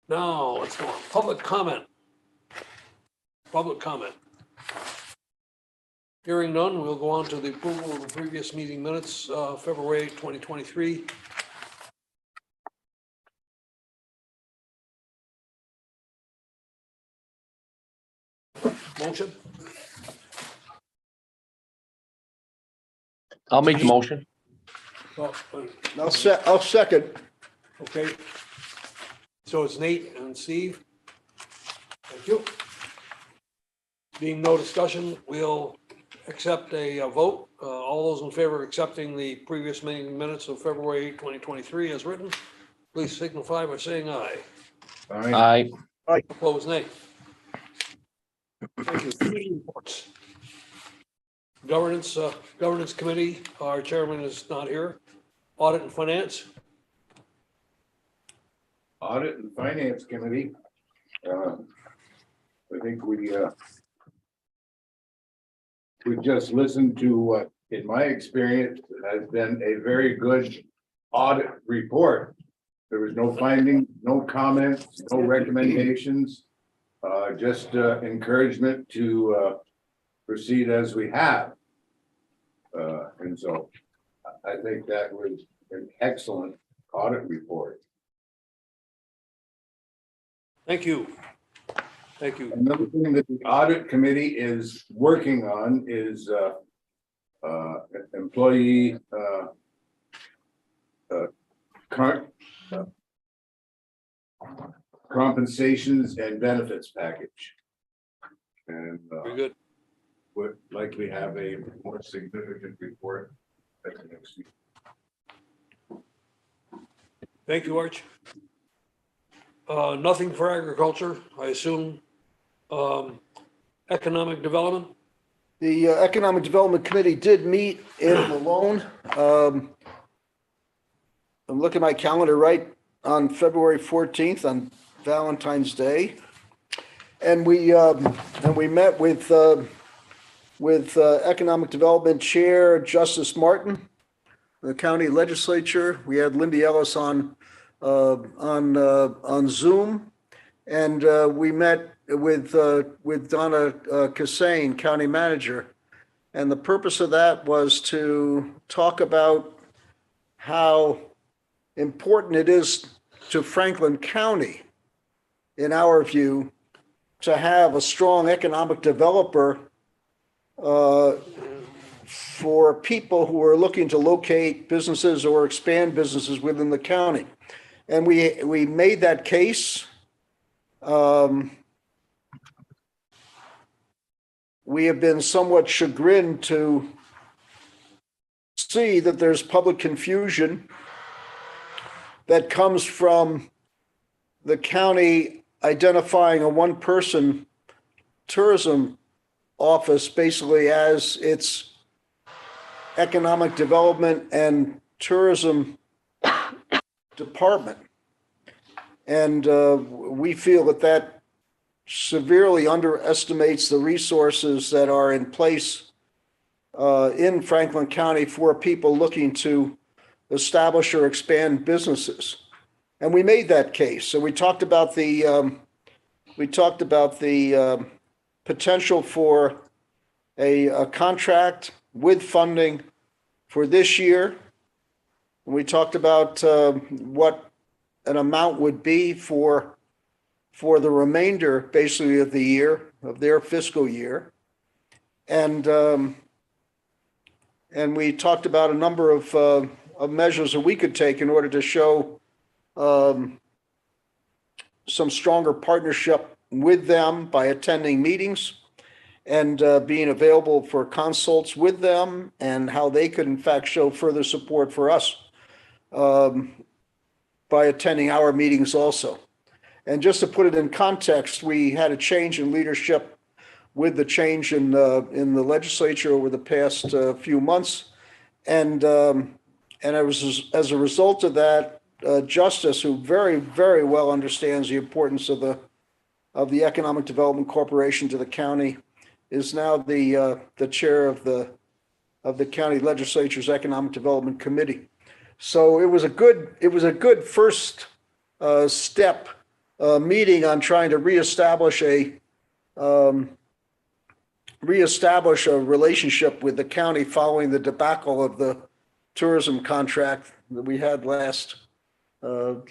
Now let's go on. Public comment. Public comment. Hearing none, we'll go on to the approval of the previous meeting minutes, February 8, 2023. Motion? I'll make the motion. Well, I'll second. okay. So it's Nate and Steve. Thank you. Being no discussion, we'll accept a vote. All those in favor of accepting the previous meeting minutes of February 8, 2023 as written, please signify by saying aye. Aye. Aye. Opposed, nay. Thank you. Committee reports. Governance Committee, our chairman is not here. Audit and Finance. Audit and Finance Committee. I think we just listened to what, in my experience, has been a very good audit report. There was no finding, no comments, no recommendations, just encouragement to proceed as we have. And so I think that was an excellent audit report. Thank you. Thank you. Another thing that the audit committee is working on is employee compensations and benefits package. And Very good. would likely have a more significant report at the next meeting. Thank you, Arch. Nothing for agriculture, I assume. Economic development. The Economic Development Committee did meet in Malone. I'm looking at my calendar right on February 14th on Valentine's Day. And we met with Economic Development Chair Justice Martin, the county legislature. We had Lindy Ellis on Zoom, and we met with Donna Kassane, county manager. And the purpose of that was to talk about how important it is to Franklin County, in our view, to have a strong economic developer for people who are looking to locate businesses or expand businesses within the county. And we made that case. We have been somewhat chagrined to see that there's public confusion that comes from the county identifying a one-person tourism office basically as its economic development and tourism department. And we feel that severely underestimates the resources that are in place in Franklin County for people looking to establish or expand businesses. And we made that case. So we talked about the potential for a contract with funding for this year. And we talked about what an amount would be for the remainder, basically, of the year, of their fiscal year. And we talked about a number of measures that we could take in order to show some stronger partnership with them by attending meetings and being available for consults with them, and how they could in fact show further support for us by attending our meetings also. And just to put it in context, we had a change in leadership with the change in the legislature over the past few months. And it was as a result of that, Justice, who very, very well understands the importance of the Economic Development Corporation to the county, is now the chair of the county legislature's Economic Development Committee. So it was a good first step meeting on trying to reestablish a relationship with the county following the debacle of the tourism contract that we had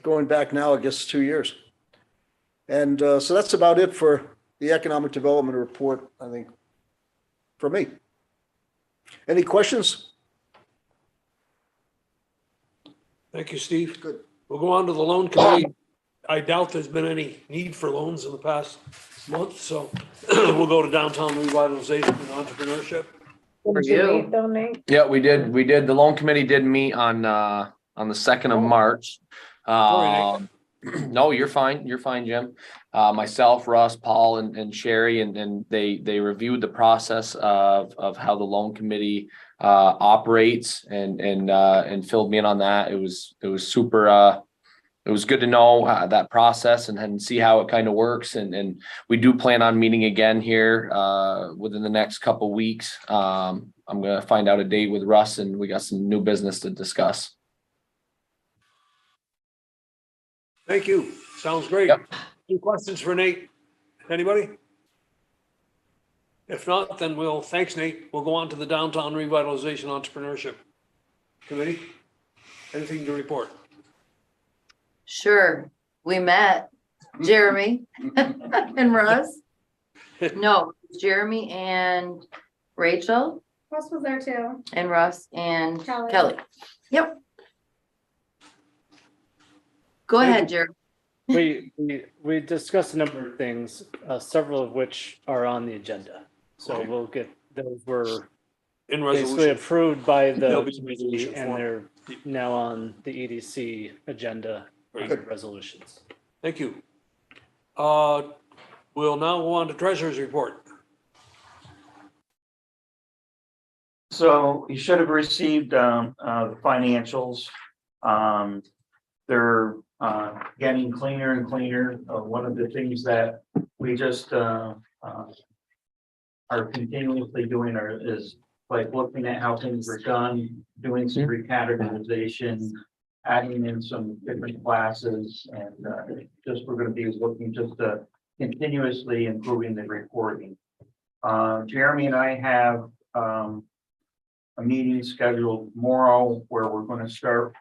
going back now, I guess, 2 years. And so that's about it for the economic development report, I think, for me. Any questions? Thank you, Steve. Good. We'll go on to the loan committee. I doubt there's been any need for loans in the past month, so we'll go to downtown revitalization and entrepreneurship. Did you meet though, Nate? Yeah, we did. The loan committee did meet on the 2nd of March. Sorry, No, you're fine. You're fine, Jim. Myself, Russ, Paul and Sherry, and they reviewed the process of how the loan committee operates and filled me in on that. It was super, it was good to know that process and see how it kind of works. And we do plan on meeting again here within the next couple weeks. I'm gonna find out a date with Russ, and we got some new business to discuss. Thank you. Sounds great. Yep. Any questions for Nate? Anybody? If not, then thanks, Nate. We'll go on to the Downtown Revitalization Entrepreneurship Committee. Anything to report? Sure, we met Jeremy and Russ. No, Jeremy and Rachel Russ was there too. and Russ and Kelly. Kelly. Yep. Go ahead, Jeremy. We discussed a number of things, several of which are on the agenda. So we'll get, those were In basically resolution. approved by There'll the be some committee, resolution and form. they're now on the EDC agenda Very as good. resolutions. Thank you. We'll now go on to Treasurer's Report. So you should have received the financials. They're getting cleaner and cleaner. One of the things that we just are continuously doing is like looking at how things were done, doing some recategorization, adding in some different classes, and just we're going to be looking just to continuously improving the reporting. Jeremy and I have a meeting scheduled tomorrow where we're going to start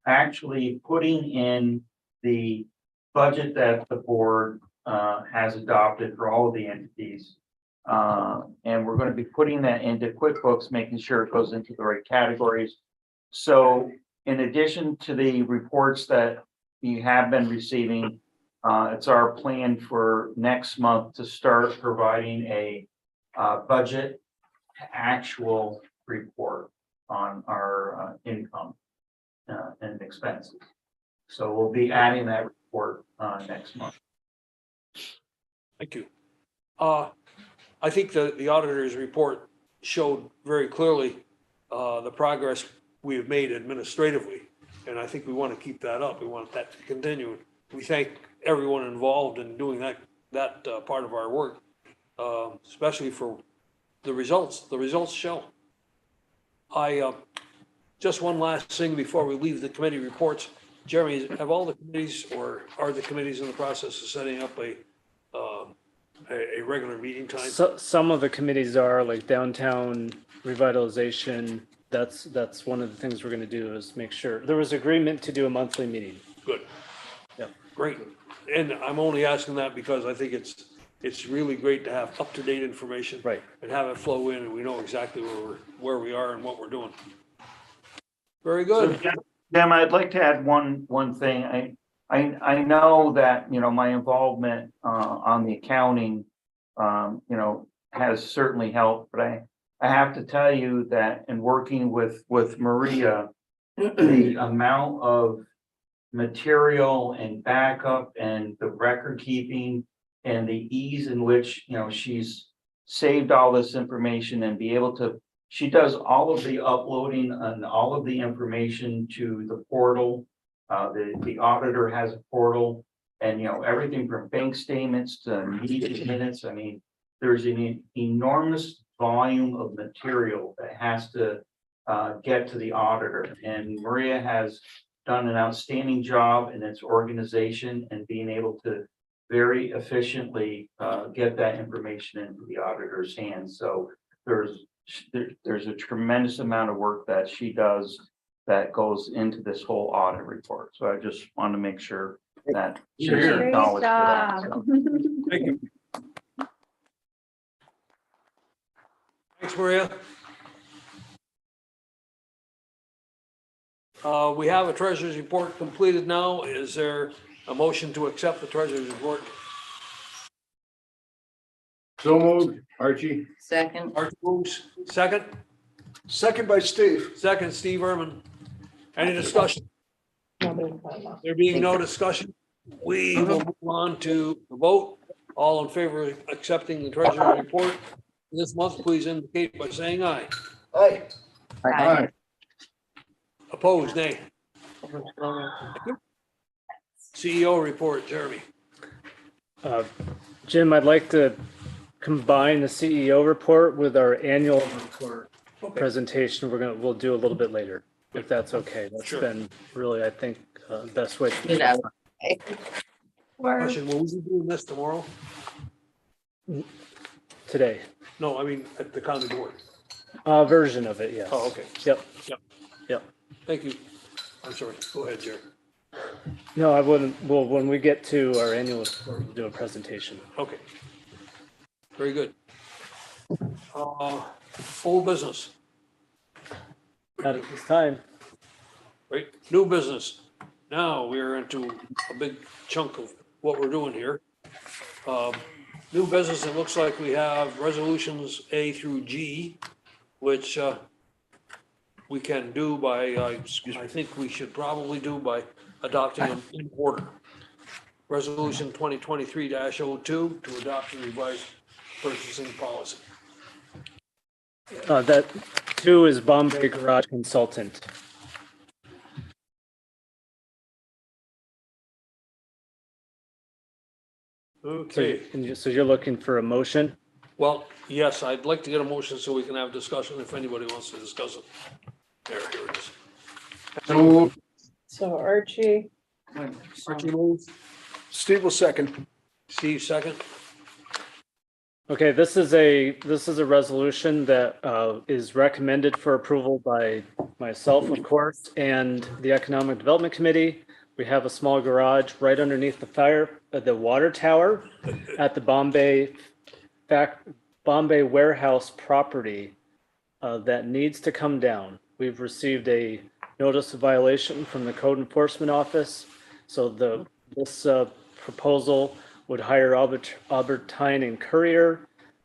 actually putting in the budget that the board has adopted for all of the entities. And we're going to be putting that into QuickBooks, making sure it goes into the right categories. So in addition to the reports that you have been receiving, it's our plan for next month to start providing a budget to actual report on our income and expenses. So we'll be adding that report next month. Thank you. I think the auditor's report showed very clearly the progress we have made administratively. And I think we want to keep that up. We want that to continue. We thank everyone involved in doing that part of our work, especially for the results. The results show. Just one last thing before we leave the committee reports. Jeremy, have all the committees, or are the committees in the process of setting up a regular meeting time? So some of the committees are like downtown revitalization. That's one of the things we're going to do is make sure there was agreement to do a monthly meeting. Good. Yep. Great. And I'm only asking that because I think it's really great to have up-to-date information. Right. And have it flow in, and we know exactly where we are and what we're doing. Very good. So, Jim, I'd like to add one thing. I know that, my involvement on the accounting, has certainly helped, but I have to tell you that in working with Maria, the amount of material and backup and the record keeping and the ease in which, she's saved all this information and be able to, she does all of the uploading and all of the information to the portal. The auditor has a portal, and, everything from bank statements to meeting minutes. I mean, there's an enormous volume of material that has to get to the auditor. And Maria has done an outstanding job in its organization and being able to very efficiently get that information into the auditor's hands. So there's a tremendous amount of work that she does that goes into this whole audit report. So I just want to make sure that she's Great acknowledged for that. job. So. Thank you. Thanks, Maria. We have a treasurer's report completed now. Is there a motion to accept the treasurer's report? So moved, Archie. Second. Art moves. Second? Second by Steve. Second, Steve Erman. Any discussion? There being no discussion, we will move on to the vote. All in favor of accepting the treasurer's report this month, please indicate by saying aye. Aye. Aye. Opposed, nay. CEO report, Jeremy. Jim, I'd like to combine the CEO report with our annual report presentation. We'll do a little bit later, if that's okay. That's Sure. been really, I think, best way. You know. Question, will we be doing this tomorrow? Today, No, I mean, at the county board. version of it, yes. Oh, okay. Yep. Thank you. I'm sorry. Go ahead, Jerry. No, I wouldn't, well, when we get to our annual report, we'll do a presentation. Okay. Very good. Old business, Not at this time. right? New business. Now we're into a big chunk of what we're doing here. New business, it looks like we have resolutions A through G, which we can do by, I think we should probably do by adopting them in order. Resolution 2023-02 to adopt a revised purchasing policy. That two is Bombay Garage Consultant. Okay, So you're looking for a motion? well, yes, I'd like to get a motion so we can have discussion if anybody wants to discuss it. Here it is. So So Archie, Archie moves, Steve will second. Steve second. Okay, this is a resolution that is recommended for approval by myself, of course, and the Economic Development Committee. We have a small garage right underneath the water tower at the Bombay warehouse property that needs to come down. We've received a notice of violation from the Code Enforcement Office. So this proposal would hire Albertine and Courier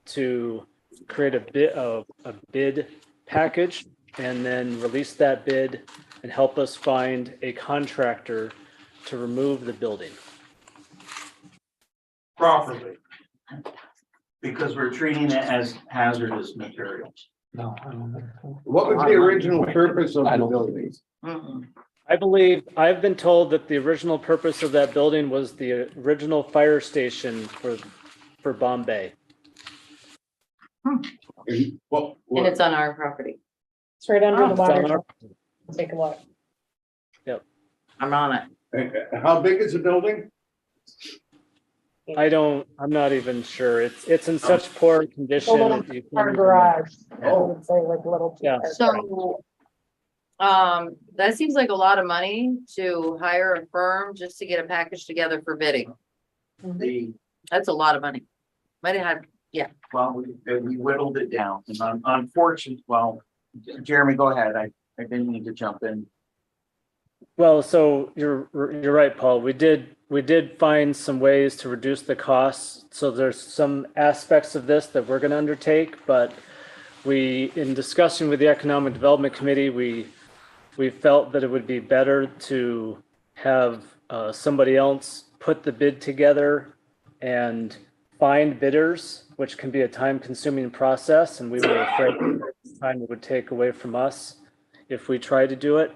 to create a bid package and then release that bid and help us find a contractor to remove the building. Properly. Because we're treating it as hazardous materials. No. what was the original purpose of the buildings? Mm-mm. I've been told that the original purpose of that building was the original fire station for Bombay. What, And it's on our property. it's right under the It's on water. our- tower. Take a look. I'm on it. how big is the building? I'm not even sure. It's in such poor The condition. little that you can't car even- garage. I Oh. would say like little. Yeah. So, that seems like a lot of money to hire a firm just to get a package together for bidding. The, That's a lot of money. Might have, well, we whittled it down, and unfortunately, well, Jeremy, go ahead, I didn't need to jump in. Well, so you're right, Paul. We did find some ways to reduce the costs. So there's some aspects of this that we're going to undertake, but in discussion with the Economic Development Committee, we felt that it would be better to have somebody else put the bid together and find bidders, which can be a time-consuming process, and we were afraid of the time it would take away from us if we tried to do it.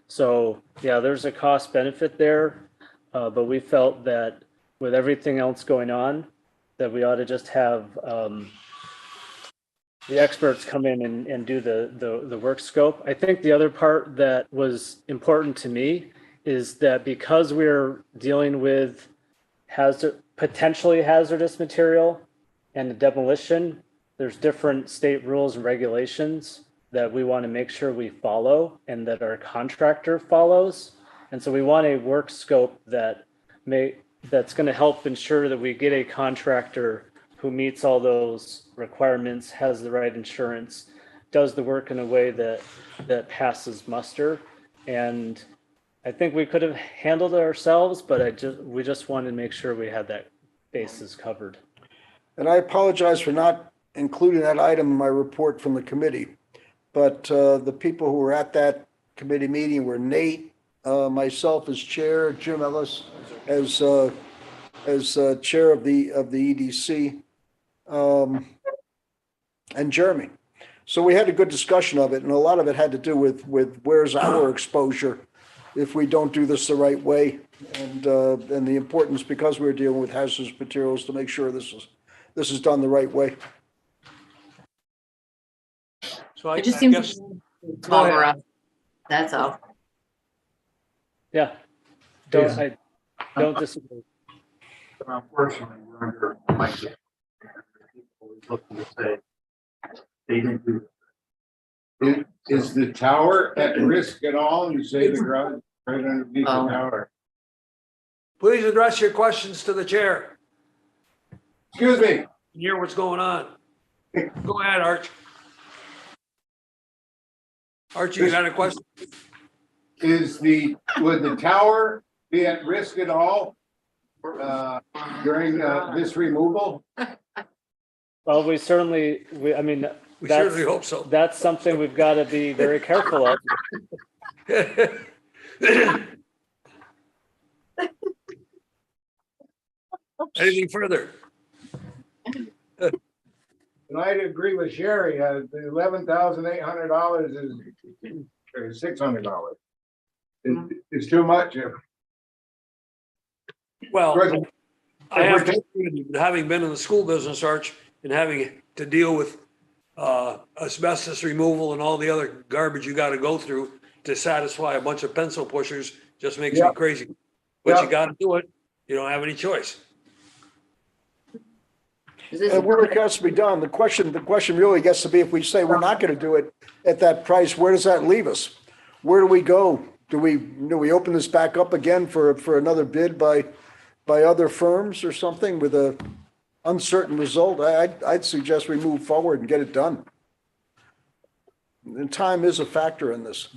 So, yeah, there's a cost benefit there, but we felt that with everything else going on, that we ought to just have the experts come in and do the work scope. I think the other part that was important to me is that because we're dealing with potentially hazardous material and the demolition, there's different state rules and regulations that we want to make sure we follow and that our contractor follows. And so we want a work scope that's going to help ensure that we get a contractor who meets all those requirements, has the right insurance, does the work in a way that passes muster. And I think we could have handled it ourselves, but we just wanted to make sure we had that bases covered. And I apologize for not including that item in my report from the committee. But the people who were at that committee meeting were Nate, myself as chair, Jim Ellis as chair of the EDC, and Jeremy. So we had a good discussion of it, and a lot of it had to do with where's our exposure if we don't do this the right way, and the importance, because we're dealing with hazardous materials, to make sure this is done the right way. So I It just I seems guess, small garage. That's all. Yeah. Don't disagree. Unfortunately, we're under Mike's. People always looking to say they didn't do it. Is the tower at risk at all? You say the garage is right underneath the tower. please address your questions to the chair. Excuse me, Hear what's going on. Go ahead, Arch. Archie, you got a question? would the tower be at risk at all during this removal? Well, we certainly, I mean, We that's, certainly hope so. that's something we've got to be very careful of. Anything further? And I'd agree with Sherry, the $11,800 is, or $600. It's too much. Well, I have to, having been in the school business, Arch, and having to deal with asbestos removal and all the other garbage you gotta go through to satisfy a bunch of pencil pushers, just makes me Yeah. crazy. But Yeah. you gotta do it. You don't have any choice. Is this- And work has to be done. The question really gets to be, if we say we're not going to do it at that price, where does that leave us? Where do we go? Do we open this back up again for another bid by other firms or something with a uncertain result? I'd suggest we move forward and get it done. And time is a factor in this.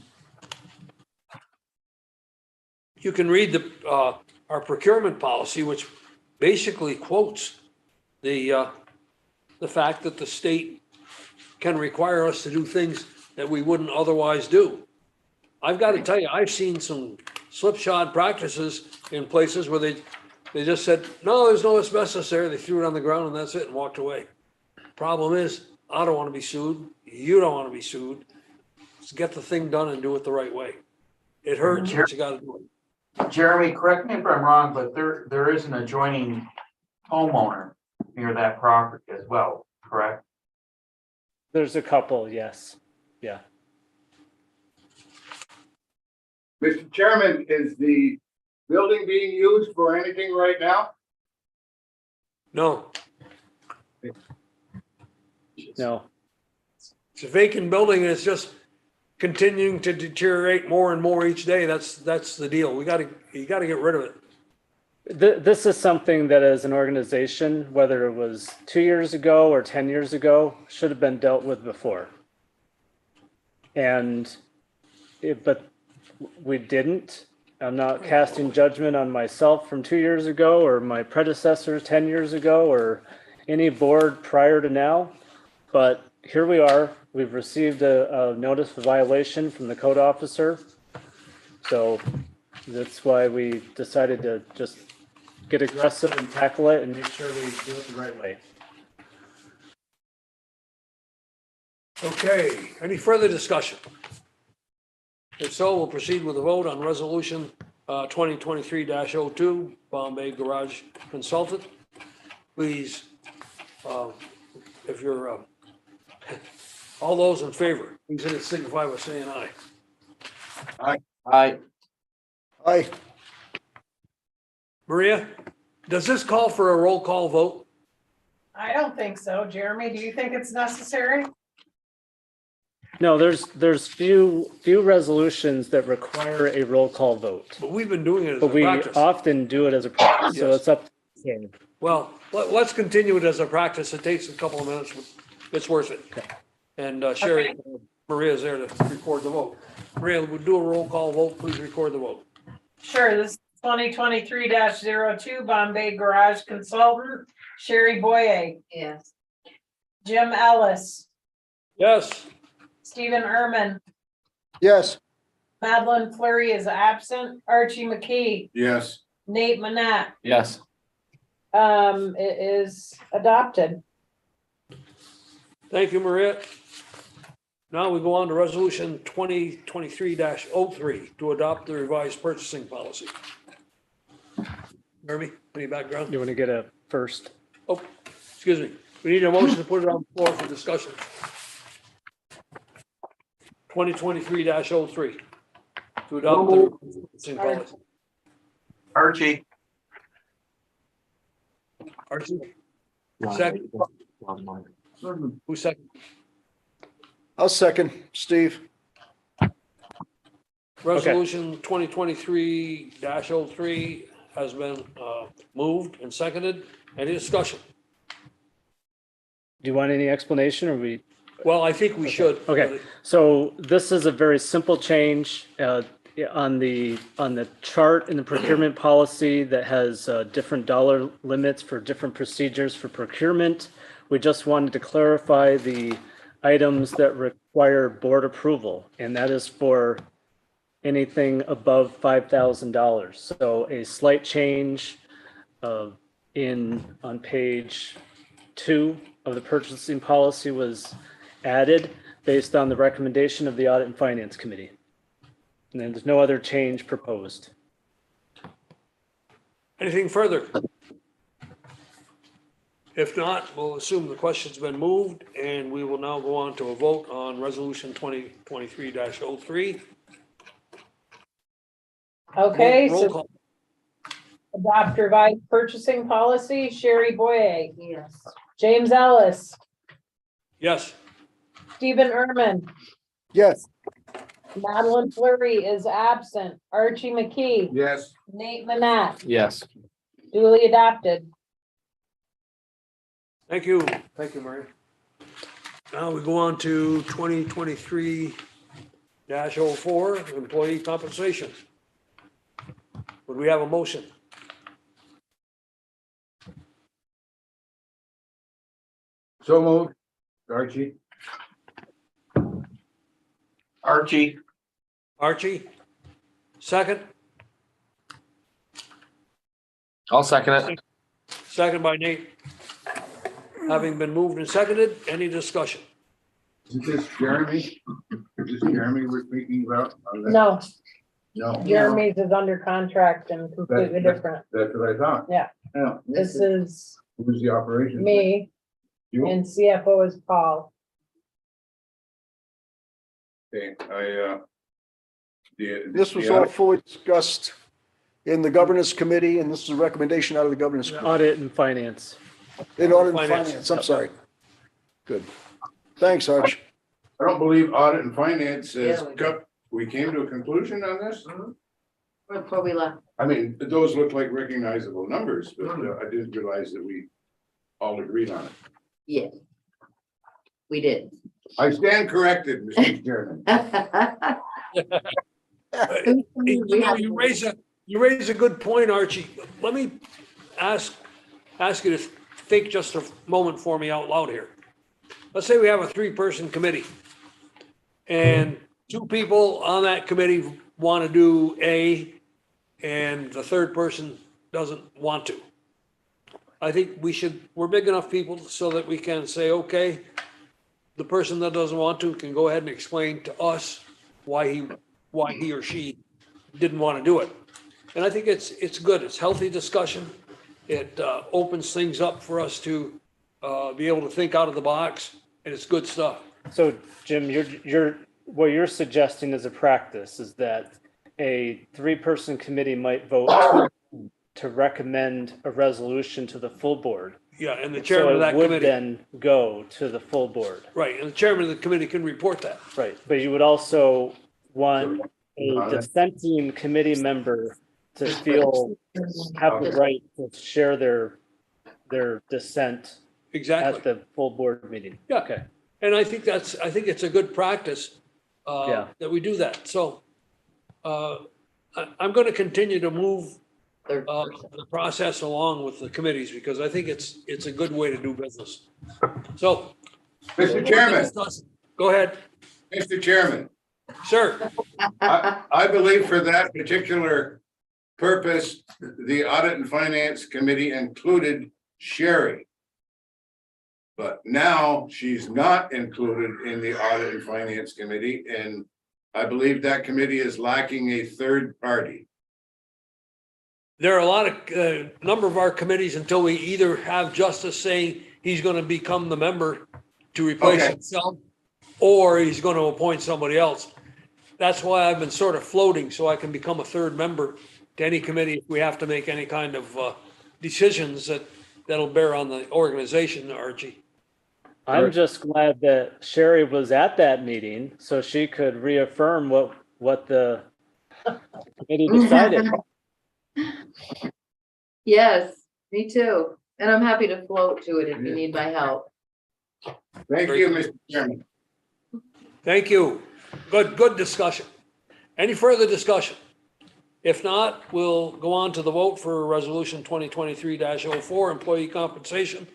You can read our procurement policy, which basically quotes the fact that the state can require us to do things that we wouldn't otherwise do. I've got to tell you, I've seen some slipshod practices in places where they just said, no, there's no asbestos there. They threw it on the ground and that's it, and walked away. Problem is, I don't want to be sued. You don't want to be sued. Let's get the thing done and do it the right way. It hurts, but you got to do it. Jeremy, correct me if I'm wrong, but there is an adjoining homeowner near that property as well, correct? There's a couple, yes. Yeah. Mr. Chairman, is the building being used for anything right now? No, No. it's a vacant building and it's just continuing to deteriorate more and more each day. That's the deal. You got to get rid of it. This is something that as an organization, whether it was 2 years ago or 10 years ago, should have been dealt with before. But we didn't. I'm not casting judgment on myself from 2 years ago or my predecessors 10 years ago or any board prior to now. But here we are. We've received a notice of violation from the code officer. So that's why we decided to just get aggressive and tackle it and make sure we do it the right way. Okay, any further discussion? If so, we'll proceed with a vote on resolution 2023-02, Bombay Garage Consultant. Please, if you're, all those in favor, please signify by saying aye. Aye. Maria, does this call for a roll call vote? I don't think so. Jeremy, do you think it's necessary? No, there's few resolutions that require a roll call vote, But we've been doing it as but a we practice. often do it as a practice, so Yes. it's up to the game. Well, let's continue it as a practice. It takes a couple of minutes. It's worth it. And Sherry, Maria's there to record the vote. Maria, we'll do a roll call vote. Please record the vote. Sure, this is 2023-02 Bombay Garage Consultant, Sherry Boye, Yes. Jim Ellis, Yes, Stephen Erman, Yes. Madeline Flurry is absent. Archie McKee, Yes. Nate Manette. Yes. It is adopted. Thank you, Maria. Now we go on to resolution 2023-03 to adopt the revised purchasing policy. Jeremy, any background? You want to get a first? Oh, excuse me. We need a motion to put it on the floor for discussion. 2023-03 to adopt the purchasing policy. Archie, Archie? Second. Who's second? I'll second, Steve. Resolution 2023-03 has been moved and seconded. Any discussion? Do you want any explanation or we? Well, I think we should. Okay, so this is a very simple change on the chart in the procurement policy that has different dollar limits for different procedures for procurement. We just wanted to clarify the items that require board approval, and that is for anything above $5,000. So a slight change on page 2 of the purchasing policy was added based on the recommendation of the Audit and Finance Committee. And then there's no other change proposed. Anything further? If not, we'll assume the question's been moved, and we will now go on to a vote on resolution 2023-03. Okay, Roll so call. adopt revised purchasing policy. Sherry Boye, Yes. James Ellis, Yes. Stephen Erman, Yes. Madeline Flurry is absent. Archie McKee, Yes. Nate Manette, Yes. duly adopted. Thank you. Thank you, Maria. Now we go on to 2023-04, employee compensation. Would we have a motion? So moved. Archie? Archie, Archie? Second? I'll second it. Second by Nate. Having been moved and seconded, any discussion? Is this Jeremy? Is this Jeremy we're speaking about? No, No. Jeremy's is under contract and completely different. That's what I thought. Yeah. Yeah. This is Who's the operation? me You? and CFO is Paul. Okay, This was all fully discussed in the governance committee, and this is a recommendation out of the governance committee. Audit and Finance. In audit and Finance. finance, I'm sorry. Good. Thanks, Arch. I don't believe audit and finance is, Yeah. we came to a conclusion on this? Before we left. I mean, those look like recognizable numbers, but I didn't realize that we all agreed on it. Yeah. We did. I stand corrected, Mr. Chairman. You raise a good point, Archie. Let me ask you to think just a moment for me out loud here. Let's say we have a 3-person committee, and 2 people on that committee want to do A, and the 3rd person doesn't want to. I think we're big enough people so that we can say, okay, the person that doesn't want to can go ahead and explain to us why he or she didn't want to do it. And I think it's good. It's healthy discussion. It opens things up for us to be able to think out of the box, and it's good stuff. So Jim, what you're suggesting as a practice is that a 3-person committee might vote to recommend a resolution to the full board. Yeah, and the chairman of that So it would committee, then go to the full board. right, and the chairman of the committee can report that. Right, but you would also want a dissenting committee member to have the right to share their dissent Exactly. at the full board meeting. Yeah. Okay. And I think it's a good practice Yeah. that we do that. So I'm going to continue to move Third person. the process along with the committees because I think it's a good way to do business. So. Mr. Chairman, Go ahead. Mr. Chairman, Sir, I believe for that particular purpose, the Audit and Finance Committee included Sherry. But now she's not included in the Audit and Finance Committee, and I believe that committee is lacking a third party. there are a lot of, number of our committees until we either have Justice saying he's going to become the member to replace Okay. himself, or he's going to appoint somebody else. That's why I've been sort of floating, so I can become a third member to any committee if we have to make any kind of decisions that'll bear on the organization, Archie. I'm just glad that Sherry was at that meeting so she could reaffirm what the committee decided. Yes, me too. And I'm happy to float to it if you need my help. Thank you, Mr. Chairman. Thank you. Good discussion. Any further discussion? If not, we'll go on to the vote for resolution 2023-04, employee compensation.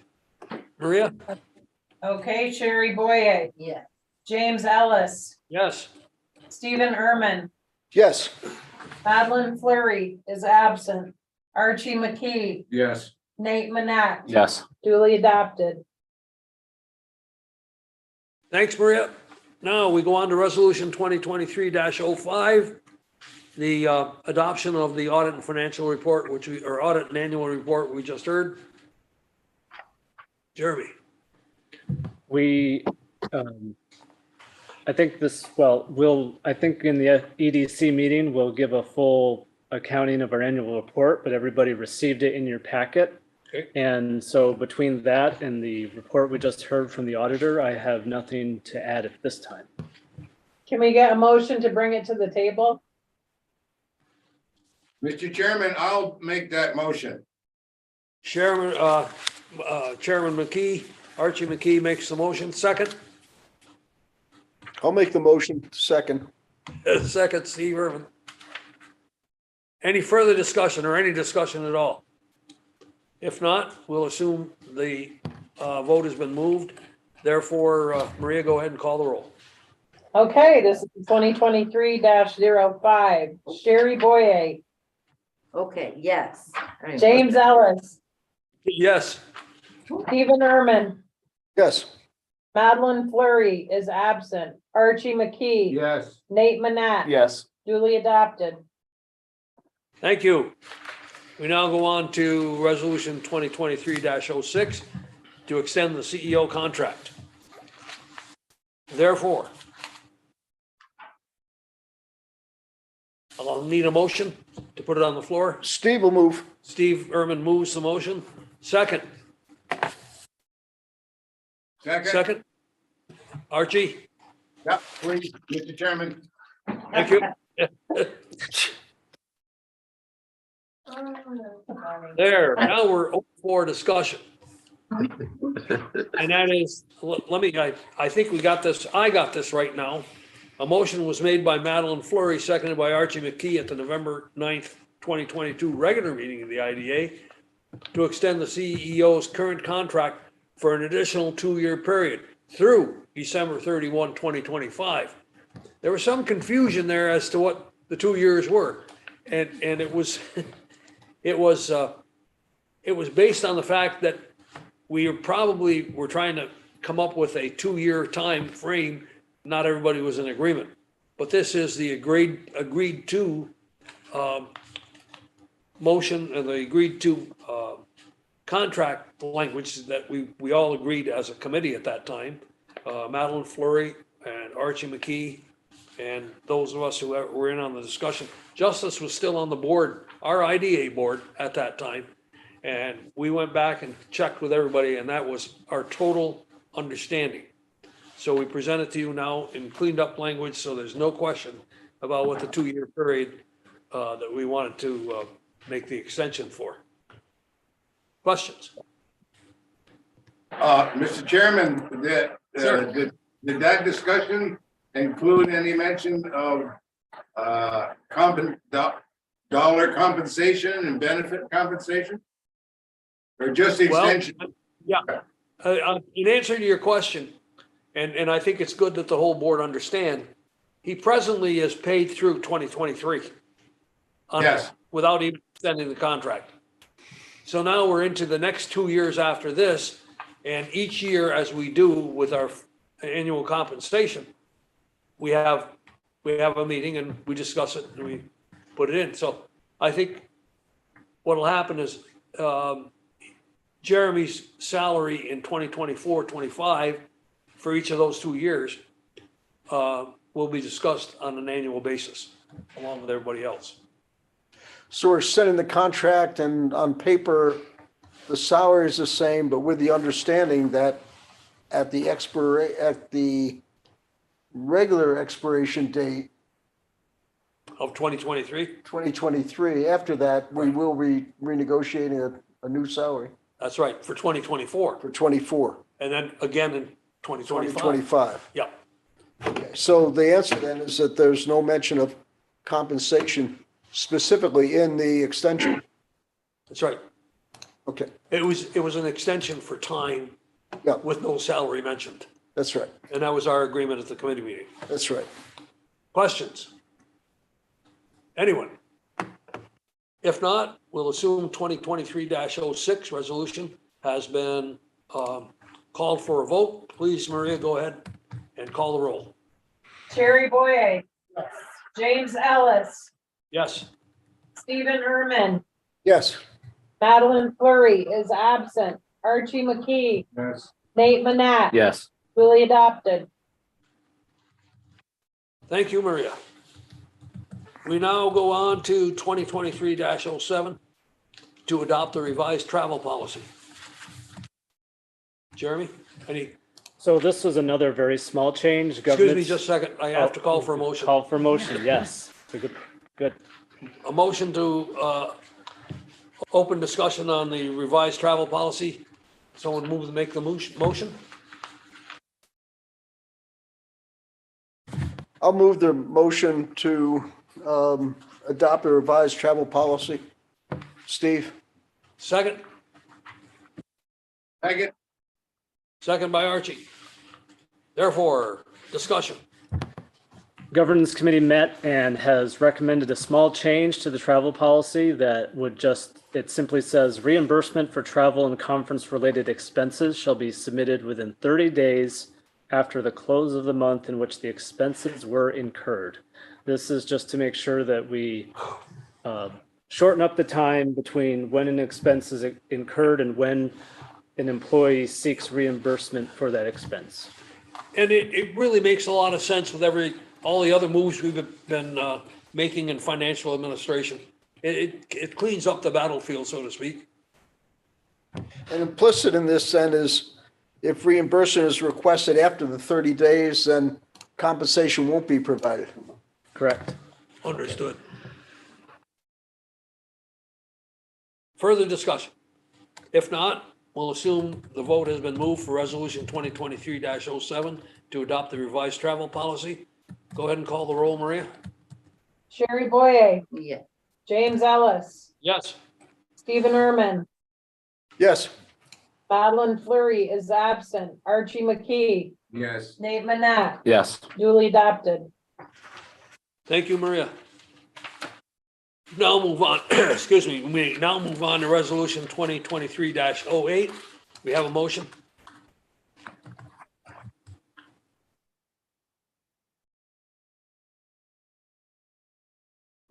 Maria? Okay, Sherry Boye, Yeah. James Ellis, Yes. Stephen Erman, Yes. Madeline Fleury is absent. Archie McKee, Yes. Nate Manette, Yes. duly adopted. Thanks, Maria. Now we go on to resolution 2023-05, the adoption of the audit and financial report, or audit and annual report we just heard. Jeremy? We, I think I think in the EDC meeting, we'll give a full accounting of our annual report, but everybody received it in your packet. Okay. And so between that and the report we just heard from the auditor, I have nothing to add at this time. Can we get a motion to bring it to the table? Mr. Chairman, I'll make that motion. Chairman McKee, Archie McKee makes the motion. Second? I'll make the motion. Second. Second, Steve Irvin. Any further discussion or any discussion at all? If not, we'll assume the vote has been moved. Therefore, Maria, go ahead and call the roll. Okay, this is 2023-05, Sherry Boye, Okay, yes. James Ellis, Yes. Stephen Erman, Yes. Madeline Fleury is absent. Archie McKee, Yes. Nate Manette, Yes. duly adopted. Thank you. We now go on to resolution 2023-06 to extend the CEO contract. Therefore, I'll need a motion to put it on the floor. Steve will move. Steve Erman moves the motion. Second. Second. Archie, Yeah, please, Mr. Chairman. thank you. There, now we're open for discussion. And that is, let me, I think we got this, I got this right now. A motion was made by Madeline Fleury, seconded by Archie McKee at the November 9th, 2022 regular meeting of the IDA to extend the CEO's current contract for an additional 2-year period through December 31, 2025. There was some confusion there as to what the 2 years were. And it was, it was based on the fact that we were trying to come up with a 2-year time frame. Not everybody was in agreement, but this is the agreed to motion and the agreed to contract language that we all agreed as a committee at that time. Madeline Fleury and Archie McKee and those of us who were in on the discussion. Justice was still on the board, our IDA board at that time. And we went back and checked with everybody, and that was our total understanding. So we present it to you now in cleaned up language, so there's no question about what the 2-year period that we wanted to make the extension for. Questions? Mr. Chairman, Sir. did that discussion include any mention of dollar compensation and benefit compensation? Or just extension? Yeah, in answer to your question, and I think it's good that the whole board understand, he presently is paid through 2023. Yes. Without even extending the contract. So now we're into the next 2 years after this, and each year, as we do with our annual compensation, we have a meeting and we discuss it and we put it in. So I think what'll happen is, Jeremy's salary in 2024, 25 for each of those 2 years, will be discussed on an annual basis along with everybody else. So we're sending the contract, and on paper, the salary is the same, but with the understanding that at the regular expiration date, Of 2023, 2023, after that, we will be renegotiating a new salary that's right, for 2024, for 24, and then again in 2025. 2025. Yeah, Okay, so the answer then is that there's no mention of compensation specifically in the extension. that's right. Okay, It was an extension for time yeah, with no salary mentioned, that's right. and that was our agreement at the committee meeting. That's right. Questions? Anyone? If not, we'll assume 2023-06 resolution has been called for a vote. Please, Maria, go ahead and call the roll. Sherry Boye. James Ellis, Yes, Stephen Erman, Yes, Madeline Flurry is absent. Archie McKee, Yes. Nate Manette. Yes. Duly adopted. thank you, Maria. We now go on to 2023-07 to adopt the revised travel policy. Jeremy, any, So this was another very small change. excuse me Government's- just a second, I have to call for a motion. Call for motion, yes. It's a good. A motion to open discussion on the revised travel policy. Someone move to make the motion? I'll move the motion to adopt a revised travel policy. Steve? Second? Second. Second by Archie. Therefore, discussion. Governance Committee met and has recommended a small change to the travel policy that would it simply says reimbursement for travel and conference related expenses shall be submitted within 30 days after the close of the month in which the expenses were incurred. This is just to make sure that we shorten up the time between when an expense is incurred and when an employee seeks reimbursement for that expense. And it really makes a lot of sense with all the other moves we've been making in financial administration. It cleans up the battlefield, so to speak. And implicit in this then is if reimbursement is requested after the 30 days, then compensation won't be provided. Correct. Understood. Further discussion? If not, we'll assume the vote has been moved for resolution 2023-07 to adopt the revised travel policy. Go ahead and call the roll, Maria. Sherry Boye, Yeah. James Ellis, Yes. Stephen Erman, Yes, Madeline Flurry is absent. Archie McKee, Yes. Nate Manette, Yes. duly adopted. Thank you, Maria. Now move on, excuse me, we now move on to resolution 2023-08. We have a motion.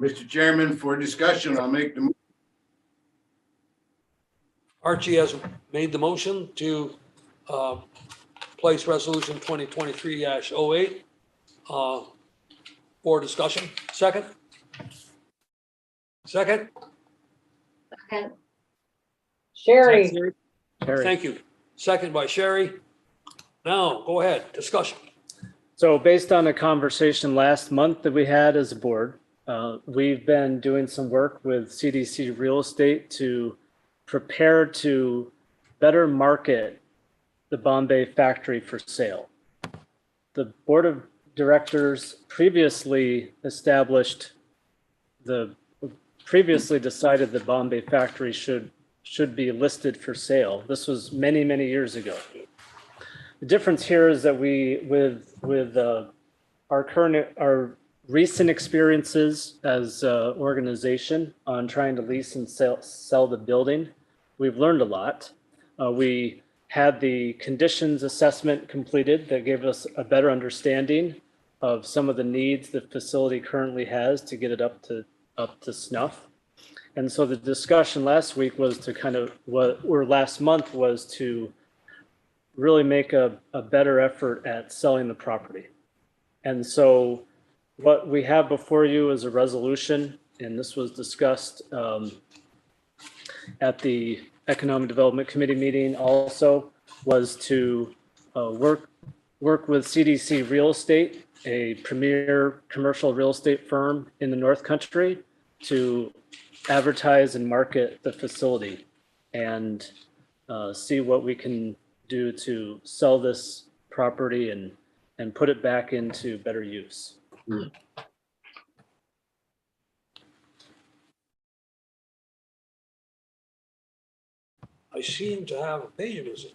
Mr. Chairman, for discussion, I'll make the, Archie has made the motion to place resolution 2023-08 for discussion. Second? Second? Sherry, Terry. Thank you. Second by Sherry. Now, go ahead, discussion. So based on a conversation last month that we had as a board, we've been doing some work with CDC Real Estate to prepare to better market the Bombay factory for sale. The board of directors previously decided the Bombay factory should be listed for sale. This was many, many years ago. The difference here is that we, with our recent experiences as an organization on trying to lease and sell the building, we've learned a lot. We had the conditions assessment completed that gave us a better understanding of some of the needs the facility currently has to get it up to snuff. And so the discussion last week was to last month was to really make a better effort at selling the property. And so what we have before you is a resolution, and this was discussed at the Economic Development Committee meeting also, was to work with CDC Real Estate, a premier commercial real estate firm in the North Country, to advertise and market the facility and see what we can do to sell this property and put it back into better use. I seem to have a page visit.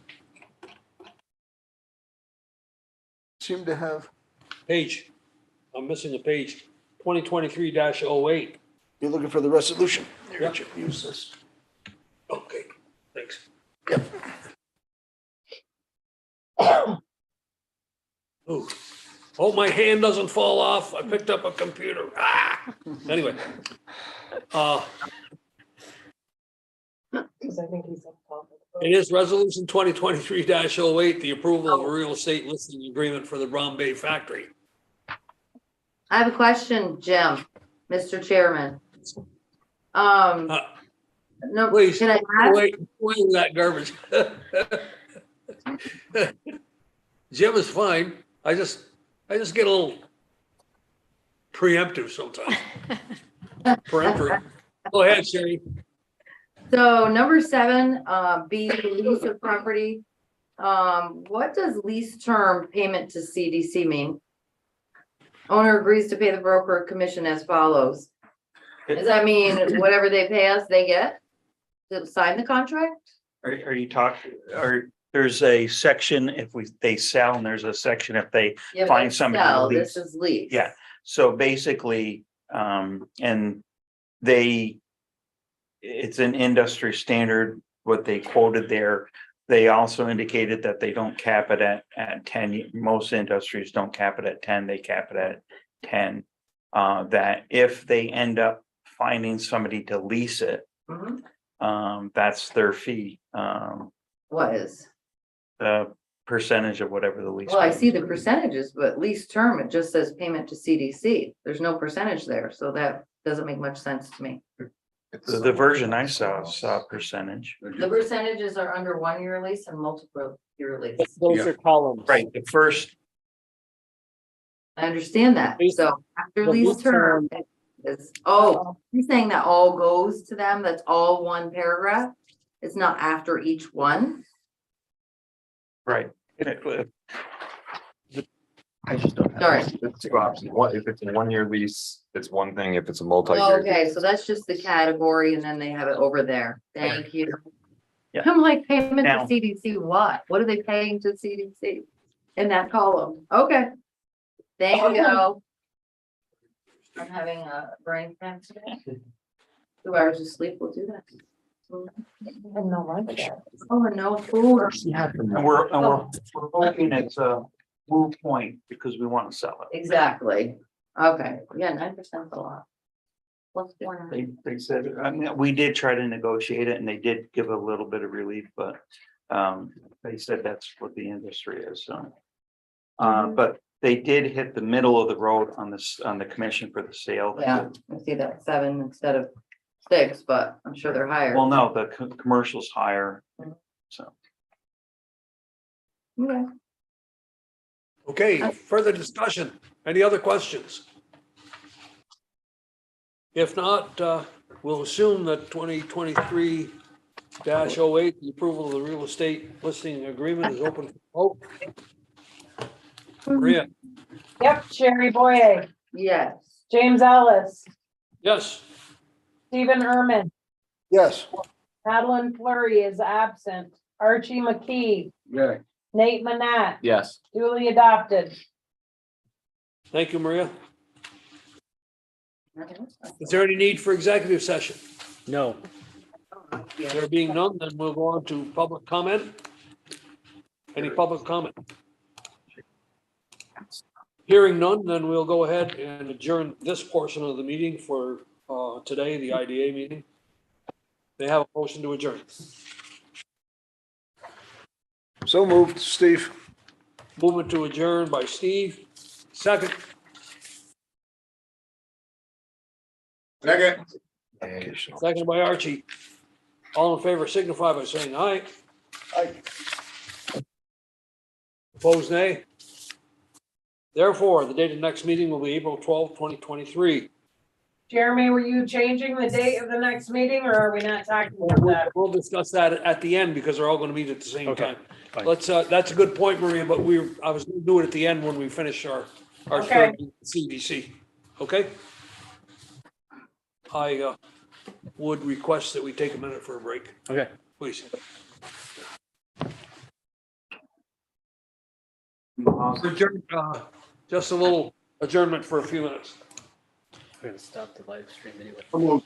Seem to have, Page. I'm missing a page. 2023-08. you're looking for the resolution. Here, Yep. Jim, use this. Okay, thanks. Yep. Ooh. Oh, my hand doesn't fall off. I picked up a computer. Ah! Anyway. Because I think he's up top. It is resolution 2023-08, the approval of a real estate listing agreement for the Brown Bay factory. I have a question, Jim, Mr. Chairman. No, Please, can I ask? wait that garbage. Jim is fine. I just get a little preemptive sometimes. Peremptory. Go ahead, Sherry. So number 7, B, lease of property. What does lease term payment to CDC mean? Owner agrees to pay the broker commission as follows. Does that mean whatever they pay us, they get to sign the contract? Are you talking, or there's a section if they sell and there's a section if they Yeah, but find somebody to sell, lease. This is lease. Yeah, so basically, and it's an industry standard, what they quoted there. They also indicated that they don't cap it at 10. Most industries don't cap it at 10, they cap it at 10. That if they end up finding somebody to lease it, Mhm. that's their fee. What is? The percentage of whatever the lease. Well, I was. see the percentages, but lease term, it just says payment to CDC. There's no percentage there, so that doesn't make much sense to me. The version I saw percentage. The percentages are under 1-year lease and multiple year lease. Those are columns. Right, the first, I understand that. Lease- So after the lease lease term is, you're saying that all goes to them? That's all one paragraph? It's not after each one? right. I just don't have. Sorry. It's two options. If it's a 1-year lease, it's one thing. If it's a multi-year. Okay, so that's just the category and then they have it over there. Thank you. Yeah. I'm like, payment to Now- CDC, what? What are they paying to CDC in that column? Okay. Thank you. I'm having a brain cramp today. 2 hours of sleep will do that. And no lunch. Oh, and no food. And we're hoping it's a move point because we want to sell it. Exactly. Okay, yeah, 9% a lot. Plus 4. They said, I mean, we did try to negotiate it and they did give a little bit of relief, but they said that's what the industry is, so. But they did hit the middle of the road on this, on the commission for the sale. Yeah, I see that 7 instead of 6, but I'm sure they're higher. Well, no, the commercial's higher, so. Okay. Okay, further discussion. Any other questions? If not, we'll assume that 2023-08, the approval of the real estate listing agreement is open. Oh. Maria, Yep, Sherry Boye, Yes. James Ellis, yes. Stephen Erman, Yes. Madeline Flurry is absent, Archie McKee, Yeah. Nate Manat, Yes. duly adopted. Thank you, Maria. Is there any need for executive session? No. There being none, then we'll go on to public comment. Any public comment? Hearing none, then we'll go ahead and adjourn this portion of the meeting for today, the IDA meeting. They have a motion to adjourn. So moved, Steve. Movement to adjourn by Steve. Second, Second. second by Archie. All in favor signify by saying aye. Aye. Opposed, nay. Therefore, the date of next meeting will be April 12th, 2023. Jeremy, were you changing the date of the next meeting or are we not talking about that? We'll discuss that at the end because they're all going to meet at the same Okay, time. fine. Let's, that's a good point, Maria, but I was going to do it at the end when we finish our Okay. third CDC. Okay? I would request that we take a minute for a break, Okay. please. Adjourn, just a little adjournment for a few minutes. We're gonna stop the live stream anyway. Come on.